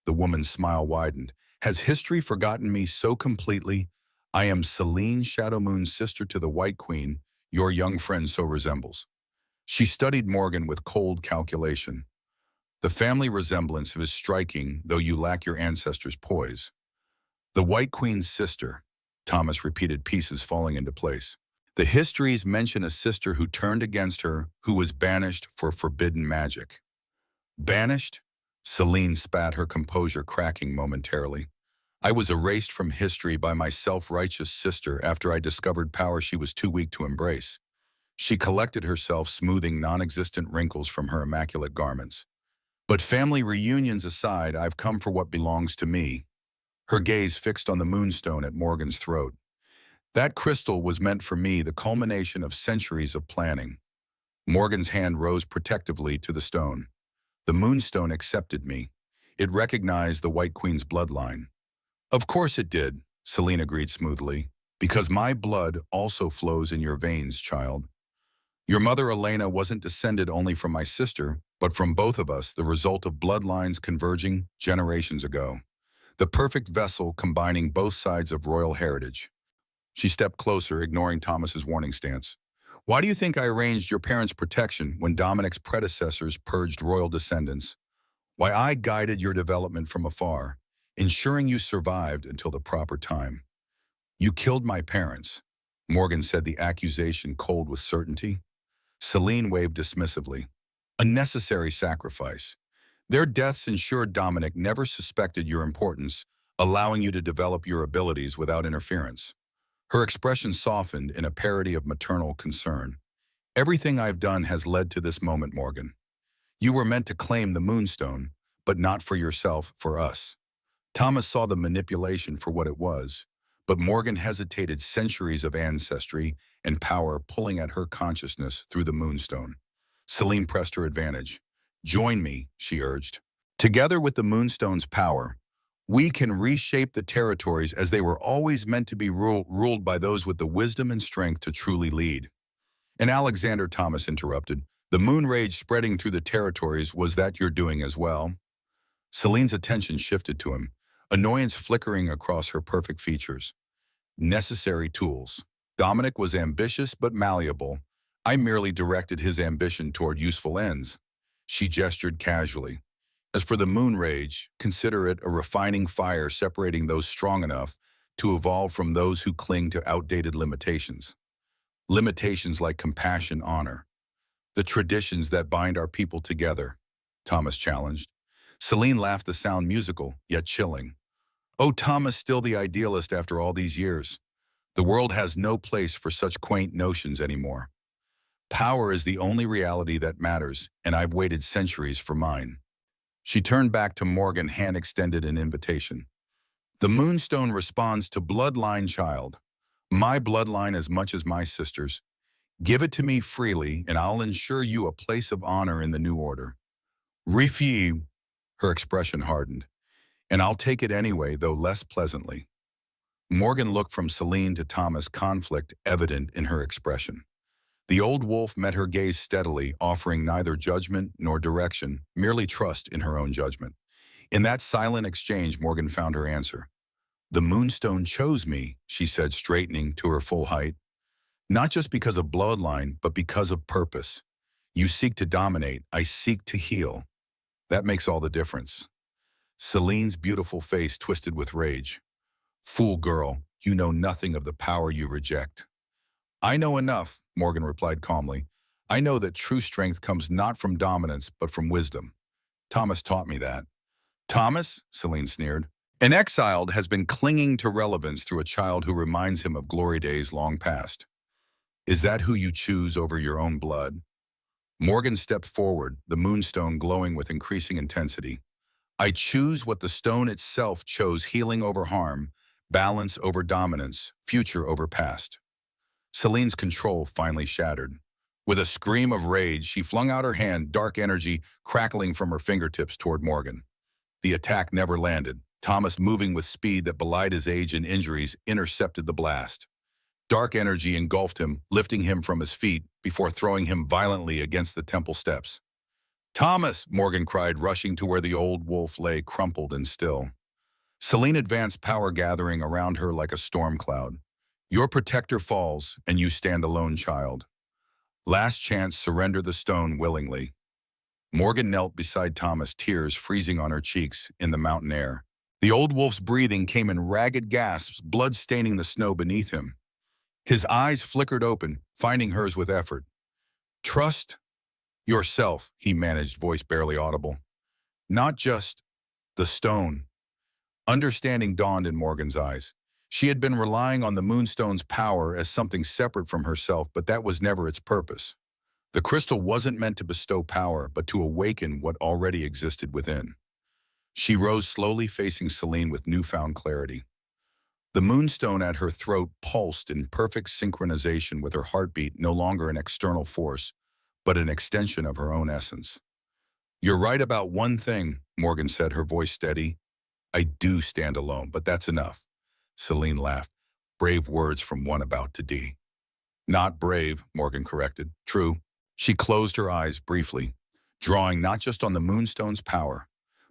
The woman's smile widened. Has history forgotten me so completely? I am Selene, Shadowmoon's sister to the White Queen, your young friend so resembles. She studied Morgan with cold calculation. The family resemblance is striking, though you lack your ancestors' poise. The White Queen's sister, Thomas repeated, pieces falling into place. The histories mention a sister who turned against her, who was banished for forbidden magic. Banished? Selene spat, her composure cracking momentarily. I was erased from history by my self-righteous sister after I discovered power she was too weak to embrace. She collected herself, smoothing non-existent wrinkles from her immaculate garments. But family reunions aside, I've come for what belongs to me. Her gaze fixed on the Moonstone at Morgan's throat. That crystal was meant for me, the culmination of centuries of planning. Morgan's hand rose protectively to the stone. The Moonstone accepted me. It recognized the White Queen's bloodline. Of course it did, Selene agreed smoothly, because my blood also flows in your veins, child. Your mother Elena wasn't descended only from my sister, but from both of us, the result of bloodlines converging generations ago. The perfect vessel combining both sides of royal heritage. She stepped closer, ignoring Thomas's warning stance. Why do you think I arranged your parents' protection when Dominic's predecessors purged royal descendants? Why I guided your development from afar, ensuring you survived until the proper time. You killed my parents, Morgan said, the accusation cold with certainty. Selene waved dismissively. A necessary sacrifice. Their deaths ensured Dominic never suspected your importance, allowing you to develop your abilities without interference. Her expression softened in a parody of maternal concern. Everything I've done has led to this moment, Morgan. You were meant to claim the Moonstone, but not for yourself, for us. Thomas saw the manipulation for what it was, but Morgan hesitated, centuries of ancestry and power pulling at her consciousness through the Moonstone. Selene pressed her advantage. Join me, she urged. Together with the Moonstone's power, we can reshape the territories as they were always meant to be ruled by those with the wisdom and strength to truly lead. And Alexander, Thomas interrupted, the moon rage spreading through the territories, was that your doing as well? Selene's attention shifted to him, annoyance flickering across her perfect features. Necessary tools. Dominic was ambitious but malleable. I merely directed his ambition toward useful ends. She gestured casually. As for the moon rage, consider it a refining fire separating those strong enough to evolve from those who cling to outdated limitations. Limitations like compassion, honor. The traditions that bind our people together, Thomas challenged. Selene laughed, the sound musical, yet chilling. Oh, Thomas, still the idealist after all these years. The world has no place for such quaint notions anymore. Power is the only reality that matters, and I've waited centuries for mine. She turned back to Morgan, hand extended in invitation. The Moonstone responds to bloodline child. My bloodline as much as my sister's. Give it to me freely, and I'll ensure you a place of honor in the new order. Refuse, her expression hardened. And I'll take it anyway, though less pleasantly. Morgan looked from Celine to Thomas, conflict evident in her expression. The old wolf met her gaze steadily, offering neither judgment nor direction, merely trust in her own judgment. In that silent exchange, Morgan found her answer. The Moonstone chose me, she said, straightening to her full height. Not just because of bloodline, but because of purpose. You seek to dominate, I seek to heal. That makes all the difference. Celine's beautiful face twisted with rage. Fool girl, you know nothing of the power you reject. I know enough, Morgan replied calmly. I know that true strength comes not from dominance, but from wisdom. Thomas taught me that. Thomas? Celine sneered. An exiled has been clinging to relevance through a child who reminds him of glory days long past. Is that who you choose over your own blood? Morgan stepped forward, the Moonstone glowing with increasing intensity. I choose what the stone itself chose, healing over harm, balance over dominance, future over past. Celine's control finally shattered. With a scream of rage, she flung out her hand, dark energy crackling from her fingertips toward Morgan. The attack never landed. Thomas, moving with speed that belied his age and injuries, intercepted the blast. Dark energy engulfed him, lifting him from his feet before throwing him violently against the temple steps. Thomas, Morgan cried, rushing to where the old wolf lay crumpled and still. Celine advanced, power gathering around her like a storm cloud. Your protector falls, and you stand alone, child. Last chance, surrender the stone willingly. Morgan knelt beside Thomas, tears freezing on her cheeks in the mountain air. The old wolf's breathing came in ragged gasps, blood staining the snow beneath him. His eyes flickered open, finding hers with effort. Trust yourself, he managed, voice barely audible. Not just the stone. Understanding dawned in Morgan's eyes. She had been relying on the Moonstone's power as something separate from herself, but that was never its purpose. The crystal wasn't meant to bestow power, but to awaken what already existed within. She rose slowly, facing Celine with newfound clarity. The Moonstone at her throat pulsed in perfect synchronization with her heartbeat, no longer an external force, but an extension of her own essence. You're right about one thing, Morgan said, her voice steady. I do stand alone, but that's enough. Celine laughed. Brave words from one about to die. Not brave, Morgan corrected. True. She closed her eyes briefly, drawing not just on the Moonstone's power,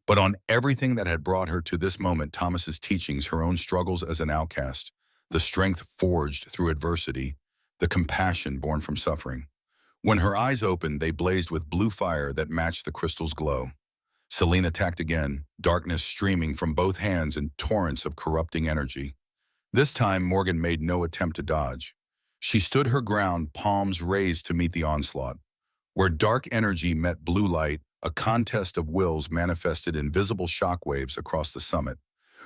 but on everything that had brought her to this moment: Thomas's teachings, her own struggles as an outcast, the strength forged through adversity, the compassion born from suffering. When her eyes opened, they blazed with blue fire that matched the crystal's glow. Celine attacked again, darkness streaming from both hands in torrents of corrupting energy. This time, Morgan made no attempt to dodge. She stood her ground, palms raised to meet the onslaught. Where dark energy met blue light, a contest of wills manifested in visible shockwaves across the summit.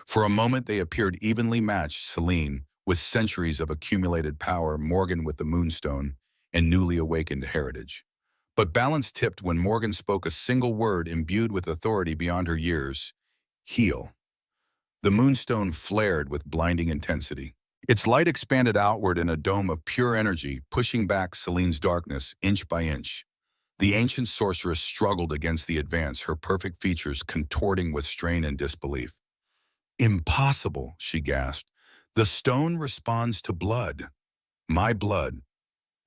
For a moment, they appeared evenly matched: Celine, with centuries of accumulated power, Morgan with the Moonstone and newly awakened heritage. But balance tipped when Morgan spoke a single word imbued with authority beyond her years: heal. The Moonstone flared with blinding intensity. Its light expanded outward in a dome of pure energy, pushing back Celine's darkness inch by inch. The ancient sorceress struggled against the advance, her perfect features contorting with strain and disbelief. Impossible, she gasped. The stone responds to blood. My blood.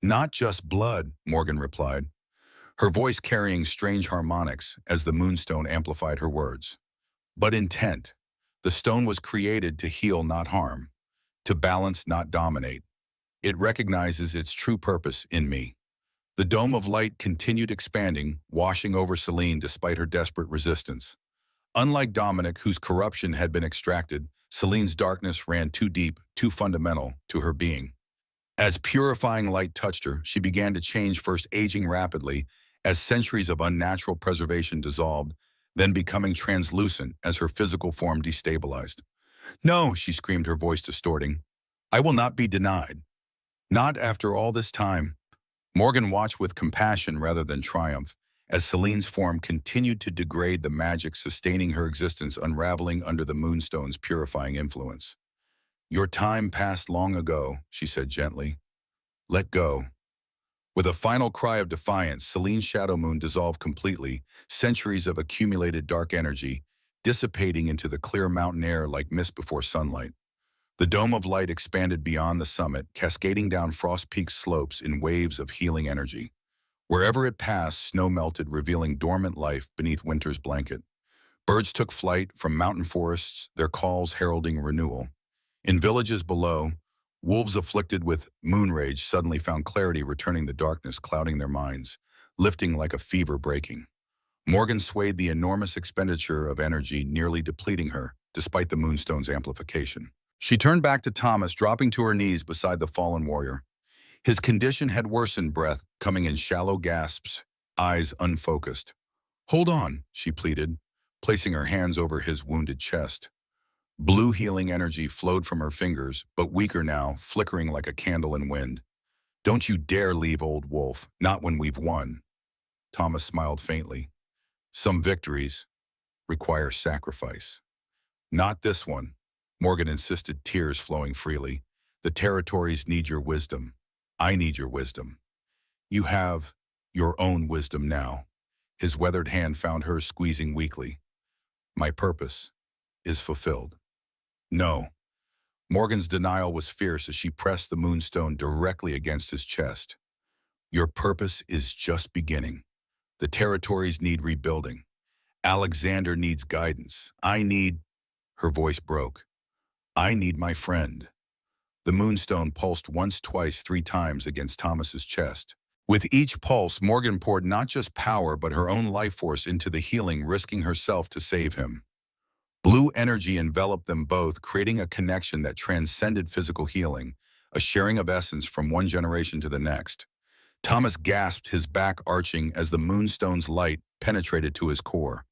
Not just blood, Morgan replied, her voice carrying strange harmonics as the Moonstone amplified her words. But intent. The stone was created to heal, not harm, to balance, not dominate. It recognizes its true purpose in me. The dome of light continued expanding, washing over Celine despite her desperate resistance. Unlike Dominic, whose corruption had been extracted, Celine's darkness ran too deep, too fundamental to her being. As purifying light touched her, she began to change, first aging rapidly as centuries of unnatural preservation dissolved, then becoming translucent as her physical form destabilized. No, she screamed, her voice distorting. I will not be denied. Not after all this time. Morgan watched with compassion rather than triumph, as Celine's form continued to degrade, the magic sustaining her existence unraveling under the Moonstone's purifying influence. "Your time passed long ago," she said gently. "Let go." With a final cry of defiance, Celine's shadow moon dissolved completely, centuries of accumulated dark energy dissipating into the clear mountain air like mist before sunlight. The dome of light expanded beyond the summit, cascading down Frost Peak's slopes in waves of healing energy. Wherever it passed, snow melted, revealing dormant life beneath winter's blanket. Birds took flight from mountain forests, their calls heralding renewal. In villages below, wolves afflicted with moon rage suddenly found clarity, returning the darkness clouding their minds, lifting like a fever breaking. Morgan swayed the enormous expenditure of energy, nearly depleting her, despite the Moonstone's amplification. She turned back to Thomas, dropping to her knees beside the fallen warrior. His condition had worsened, breath coming in shallow gasps, eyes unfocused. "Hold on," she pleaded, placing her hands over his wounded chest. Blue healing energy flowed from her fingers, but weaker now, flickering like a candle in wind. "Don't you dare leave, old wolf, not when we've won." Thomas smiled faintly. "Some victories require sacrifice." "Not this one," Morgan insisted, tears flowing freely. "The territories need your wisdom. I need your wisdom. You have your own wisdom now." His weathered hand found hers, squeezing weakly. "My purpose is fulfilled." "No." Morgan's denial was fierce as she pressed the Moonstone directly against his chest. "Your purpose is just beginning. The territories need rebuilding. Alexander needs guidance. I need—" Her voice broke. "I need my friend." The Moonstone pulsed once, twice, three times against Thomas's chest. With each pulse, Morgan poured not just power but her own life force into the healing, risking herself to save him. Blue energy enveloped them both, creating a connection that transcended physical healing, a sharing of essence from one generation to the next. Thomas gasped, his back arching as the Moonstone's light penetrated to his core.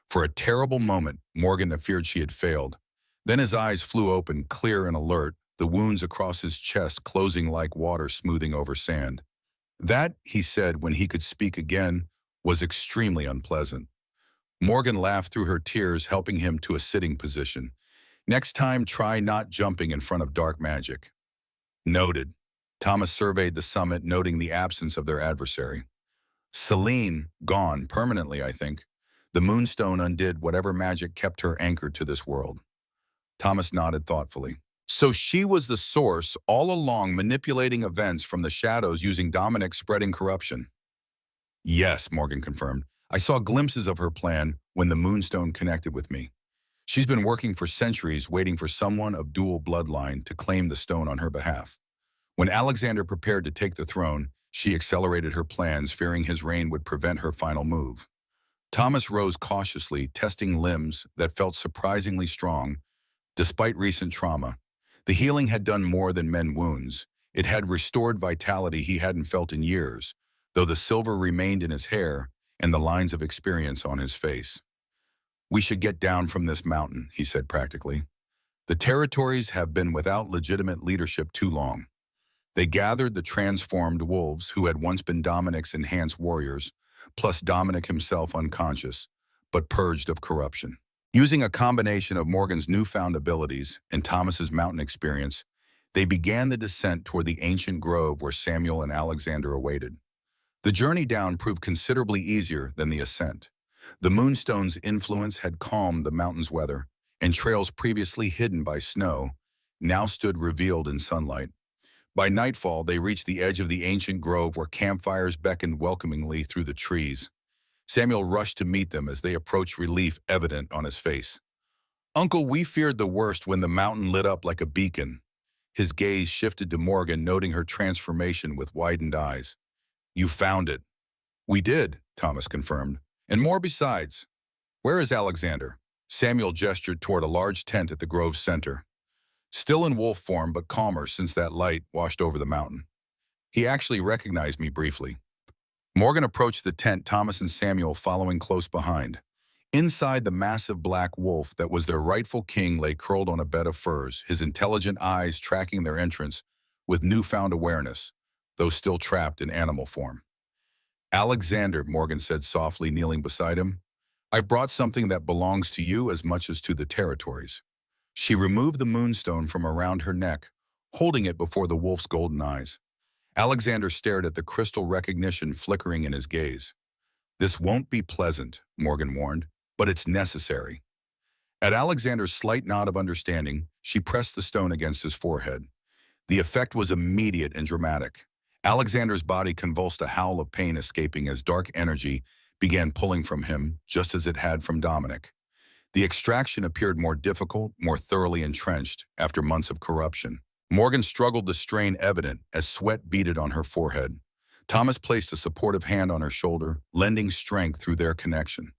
For a terrible moment, Morgan feared she had failed. Then his eyes flew open, clear and alert, the wounds across his chest closing like water smoothing over sand. "That," he said when he could speak again, "was extremely unpleasant." Morgan laughed through her tears, helping him to a sitting position. "Next time, try not jumping in front of dark magic." "Noted." Thomas surveyed the summit, noting the absence of their adversary. "Celine, gone, permanently, I think. The Moonstone undid whatever magic kept her anchored to this world." Thomas nodded thoughtfully. "So she was the source all along, manipulating events from the shadows using Dominic's spreading corruption." "Yes," Morgan confirmed. "I saw glimpses of her plan when the Moonstone connected with me. She's been working for centuries, waiting for someone of dual bloodline to claim the stone on her behalf. When Alexander prepared to take the throne, she accelerated her plans, fearing his reign would prevent her final move." Thomas rose cautiously, testing limbs that felt surprisingly strong, despite recent trauma. The healing had done more than mend wounds. It had restored vitality he hadn't felt in years, though the silver remained in his hair and the lines of experience on his face. "We should get down from this mountain," he said practically. "The territories have been without legitimate leadership too long." They gathered the transformed wolves who had once been Dominic's enhanced warriors, plus Dominic himself unconscious, but purged of corruption. Using a combination of Morgan's newfound abilities and Thomas's mountain experience, they began the descent toward the ancient grove where Samuel and Alexander awaited. The journey down proved considerably easier than the ascent. The Moonstone's influence had calmed the mountain's weather, and trails previously hidden by snow now stood revealed in sunlight. By nightfall, they reached the edge of the ancient grove where campfires beckoned welcomingly through the trees. Samuel rushed to meet them as they approached, relief evident on his face. "Uncle, we feared the worst when the mountain lit up like a beacon." His gaze shifted to Morgan, noting her transformation with widened eyes. "You found it." "We did," Thomas confirmed. "And more besides." "Where is Alexander?" Samuel gestured toward a large tent at the grove's center. "Still in wolf form, but calmer since that light washed over the mountain. He actually recognized me briefly." Morgan approached the tent, Thomas and Samuel following close behind. Inside, the massive black wolf that was their rightful king lay curled on a bed of furs, his intelligent eyes tracking their entrance with newfound awareness, though still trapped in animal form. Alexander, Morgan said softly, kneeling beside him. I've brought something that belongs to you as much as to the territories. She removed the moonstone from around her neck, holding it before the wolf's golden eyes. Alexander stared at the crystal recognition flickering in his gaze. This won't be pleasant, Morgan warned, but it's necessary. At Alexander's slight nod of understanding, she pressed the stone against his forehead. The effect was immediate and dramatic. Alexander's body convulsed, a howl of pain escaping as dark energy began pulling from him, just as it had from Dominic. The extraction appeared more difficult, more thoroughly entrenched after months of corruption. Morgan struggled to strain evident as sweat beaded on her forehead. Thomas placed a supportive hand on her shoulder, lending strength through their connection.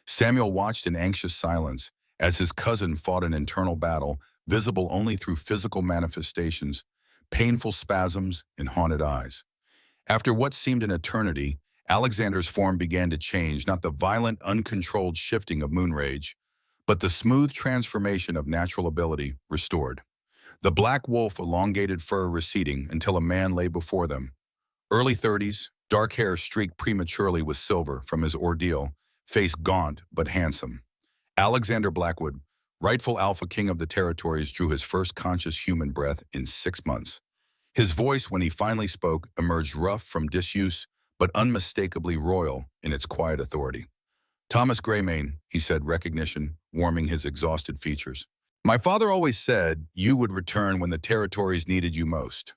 Samuel watched in anxious silence as his cousin fought an internal battle, visible only through physical manifestations, painful spasms, and haunted eyes. After what seemed an eternity, Alexander's form began to change, not the violent, uncontrolled shifting of moon rage, but the smooth transformation of natural ability restored. The black wolf elongated fur receding until a man lay before them. Early 30s, dark hair streaked prematurely with silver from his ordeal, face gaunt but handsome. Alexander Blackwood, rightful AlphaKing of the territories, drew his first conscious human breath in 6 months. His voice, when he finally spoke, emerged rough from disuse, but unmistakably royal in its quiet authority. Thomas Greymane, he said, recognition warming his exhausted features. My father always said you would return when the territories needed you most.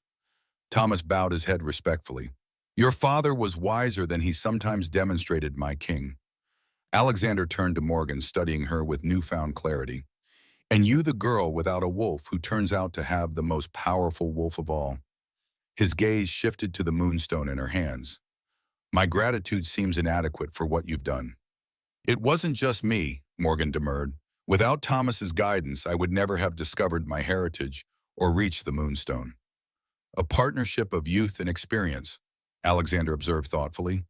Thomas bowed his head respectfully. Your father was wiser than he sometimes demonstrated, my king. Alexander turned to Morgan, studying her with newfound clarity. And you, the girl without a wolf who turns out to have the most powerful wolf of all. His gaze shifted to the moonstone in her hands. My gratitude seems inadequate for what you've done. It wasn't just me, Morgan demurred. Without Thomas's guidance, I would never have discovered my heritage or reached the moonstone. A partnership of youth and experience, Alexander observed thoughtfully.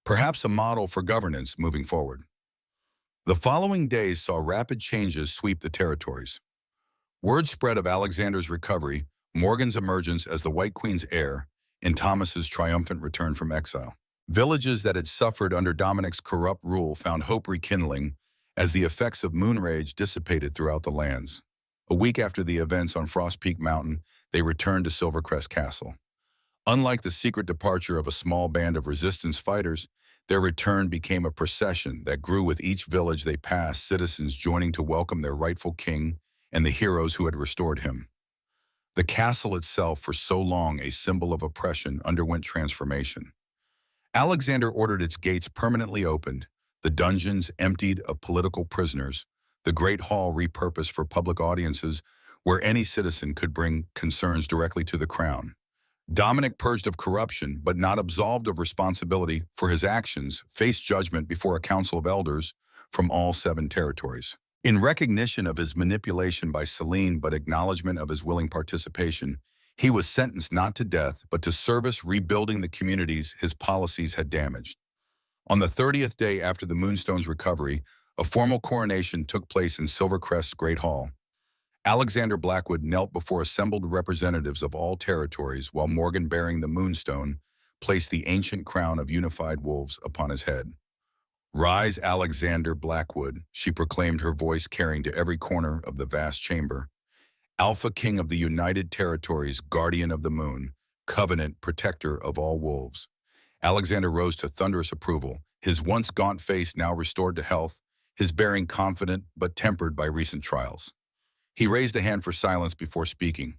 Perhaps a model for governance moving forward. The following days saw rapid changes sweep the territories. Word spread of Alexander's recovery, Morgan's emergence as the White Queen's heir, and Thomas's triumphant return from exile. Villages that had suffered under Dominic's corrupt rule found hope rekindling as the effects of moon rage dissipated throughout the lands. A week after the events on Frost Peak Mountain, they returned to Silvercrest Castle. Unlike the secret departure of a small band of resistance fighters, their return became a procession that grew with each village they passed, citizens joining to welcome their rightful king and the heroes who had restored him. The castle itself, for so long a symbol of oppression, underwent transformation. Alexander ordered its gates permanently opened, the dungeons emptied of political prisoners, the great hall repurposed for public audiences where any citizen could bring concerns directly to the crown. Dominic, purged of corruption but not absolved of responsibility for his actions, faced judgment before a council of elders from all 7 territories. In recognition of his manipulation by Celine but acknowledgement of his willing participation, he was sentenced not to death but to service rebuilding the communities his policies had damaged. On the 30th day after the Moonstone's recovery, a formal coronation took place in Silvercrest's Great Hall. Alexander Blackwood knelt before assembled representatives of all territories while Morgan, bearing the Moonstone, placed the ancient crown of unified wolves upon his head. Rise, Alexander Blackwood, she proclaimed, her voice carrying to every corner of the vast chamber. AlphaKing of the United Territories, guardian of the moon, covenant protector of all wolves. Alexander rose to thunderous approval, his once gaunt face now restored to health, his bearing confident but tempered by recent trials. He raised a hand for silence before speaking.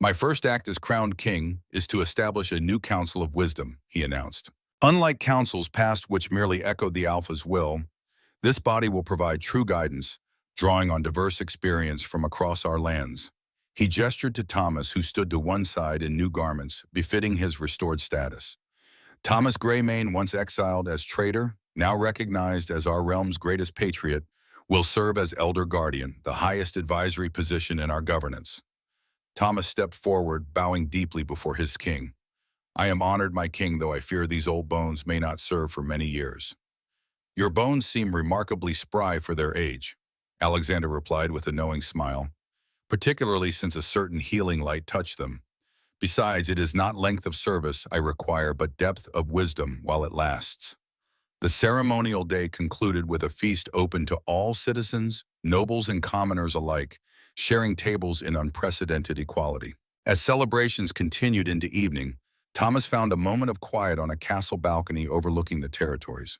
My first act as crowned king is to establish a new council of wisdom, he announced. Unlike councils past which merely echoed the Alpha's will, this body will provide true guidance, drawing on diverse experience from across our lands. He gestured to Thomas, who stood to one side in new garments, befitting his restored status. Thomas Greymane, once exiled as traitor, now recognized as our realm's greatest patriot, will serve as elder guardian, the highest advisory position in our governance. Thomas stepped forward, bowing deeply before his king. I am honored, my king, though I fear these old bones may not serve for many years. Your bones seem remarkably spry for their age, Alexander replied with a knowing smile, particularly since a certain healing light touched them. Besides, it is not length of service I require, but depth of wisdom while it lasts. The ceremonial day concluded with a feast open to all citizens, nobles and commoners alike, sharing tables in unprecedented equality. As celebrations continued into evening, Thomas found a moment of quiet on a castle balcony overlooking the territories.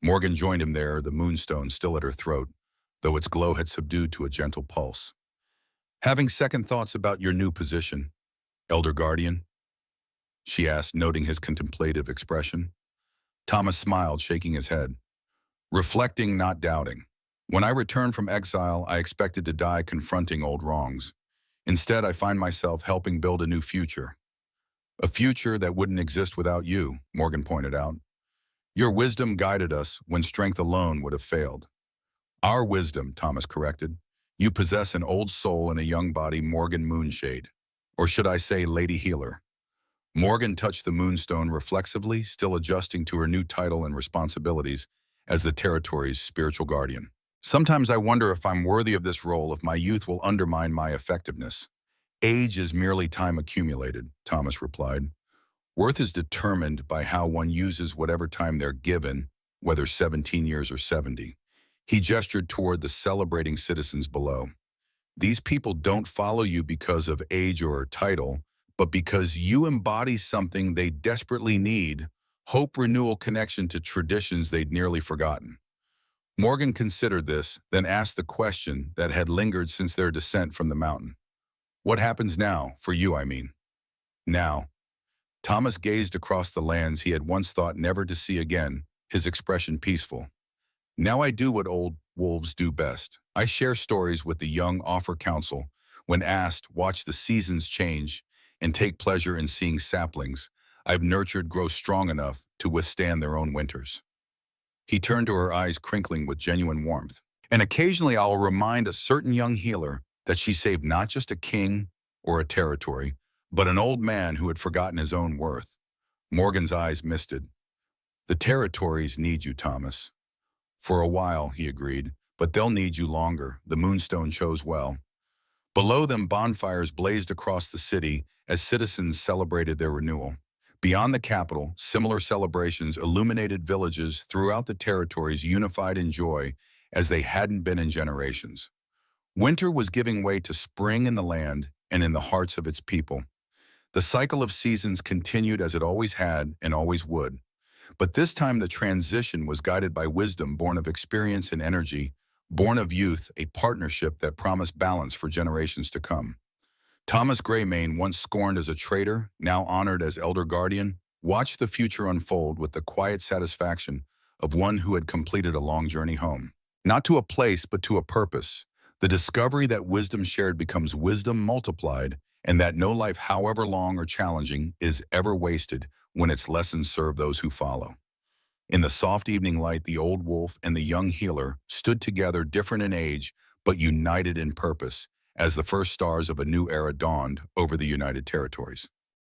Morgan joined him there, the Moonstone still at her throat, though its glow had subdued to a gentle pulse. "Having second thoughts about your new position, Elder Guardian?" she asked, noting his contemplative expression. Thomas smiled, shaking his head. "Reflecting, not doubting. When I returned from exile, I expected to die confronting old wrongs. Instead, I find myself helping build a new future. A future that wouldn't exist without you," Morgan pointed out. "Your wisdom guided us when strength alone would have failed." "Our wisdom," Thomas corrected. "You possess an old soul and a young body, Morgan Moonshade. Or should I say Lady Healer?" Morgan touched the Moonstone reflexively, still adjusting to her new title and responsibilities as the territory's spiritual guardian. "Sometimes I wonder if I'm worthy of this role, if my youth will undermine my effectiveness." "Age is merely time accumulated," Thomas replied. "Worth is determined by how one uses whatever time they're given, whether 17 years or 70. He gestured toward the celebrating citizens below. "These people don't follow you because of age or title, but because you embody something they desperately need, hope, renewal, connection to traditions they'd nearly forgotten." Morgan considered this, then asked the question that had lingered since their descent from the mountain. "What happens now, for you, I mean?" "Now." Thomas gazed across the lands he had once thought never to see again, his expression peaceful. "Now I do what old wolves do best. I share stories with the young, offer counsel. When asked, watch the seasons change, and take pleasure in seeing saplings I've nurtured grow strong enough to withstand their own winters." He turned to her, eyes crinkling with genuine warmth. "And occasionally I'll remind a certain young healer that she saved not just a king or a territory, but an old man who had forgotten his own worth." Morgan's eyes misted. "The territories need you, Thomas." "For a while," he agreed, "but they'll need you longer." The Moonstone chose well. Below them, bonfires blazed across the city as citizens celebrated their renewal. Beyond the capital, similar celebrations illuminated villages throughout the territories, unified in joy as they hadn't been in generations. Winter was giving way to spring in the land and in the hearts of its people. The cycle of seasons continued as it always had and always would. But this time the transition was guided by wisdom born of experience and energy, born of youth, a partnership that promised balance for generations to come. Thomas Greymane, once scorned as a traitor, now honored as elder guardian, watched the future unfold with the quiet satisfaction of one who had completed a long journey home. Not to a place, but to a purpose. The discovery that wisdom shared becomes wisdom multiplied, and that no life, however long or challenging, is ever wasted when its lessons serve those who follow. In the soft evening light, the old wolf and the young healer stood together, different in age, but united in purpose, as the first stars of a new era dawned over the United Territories.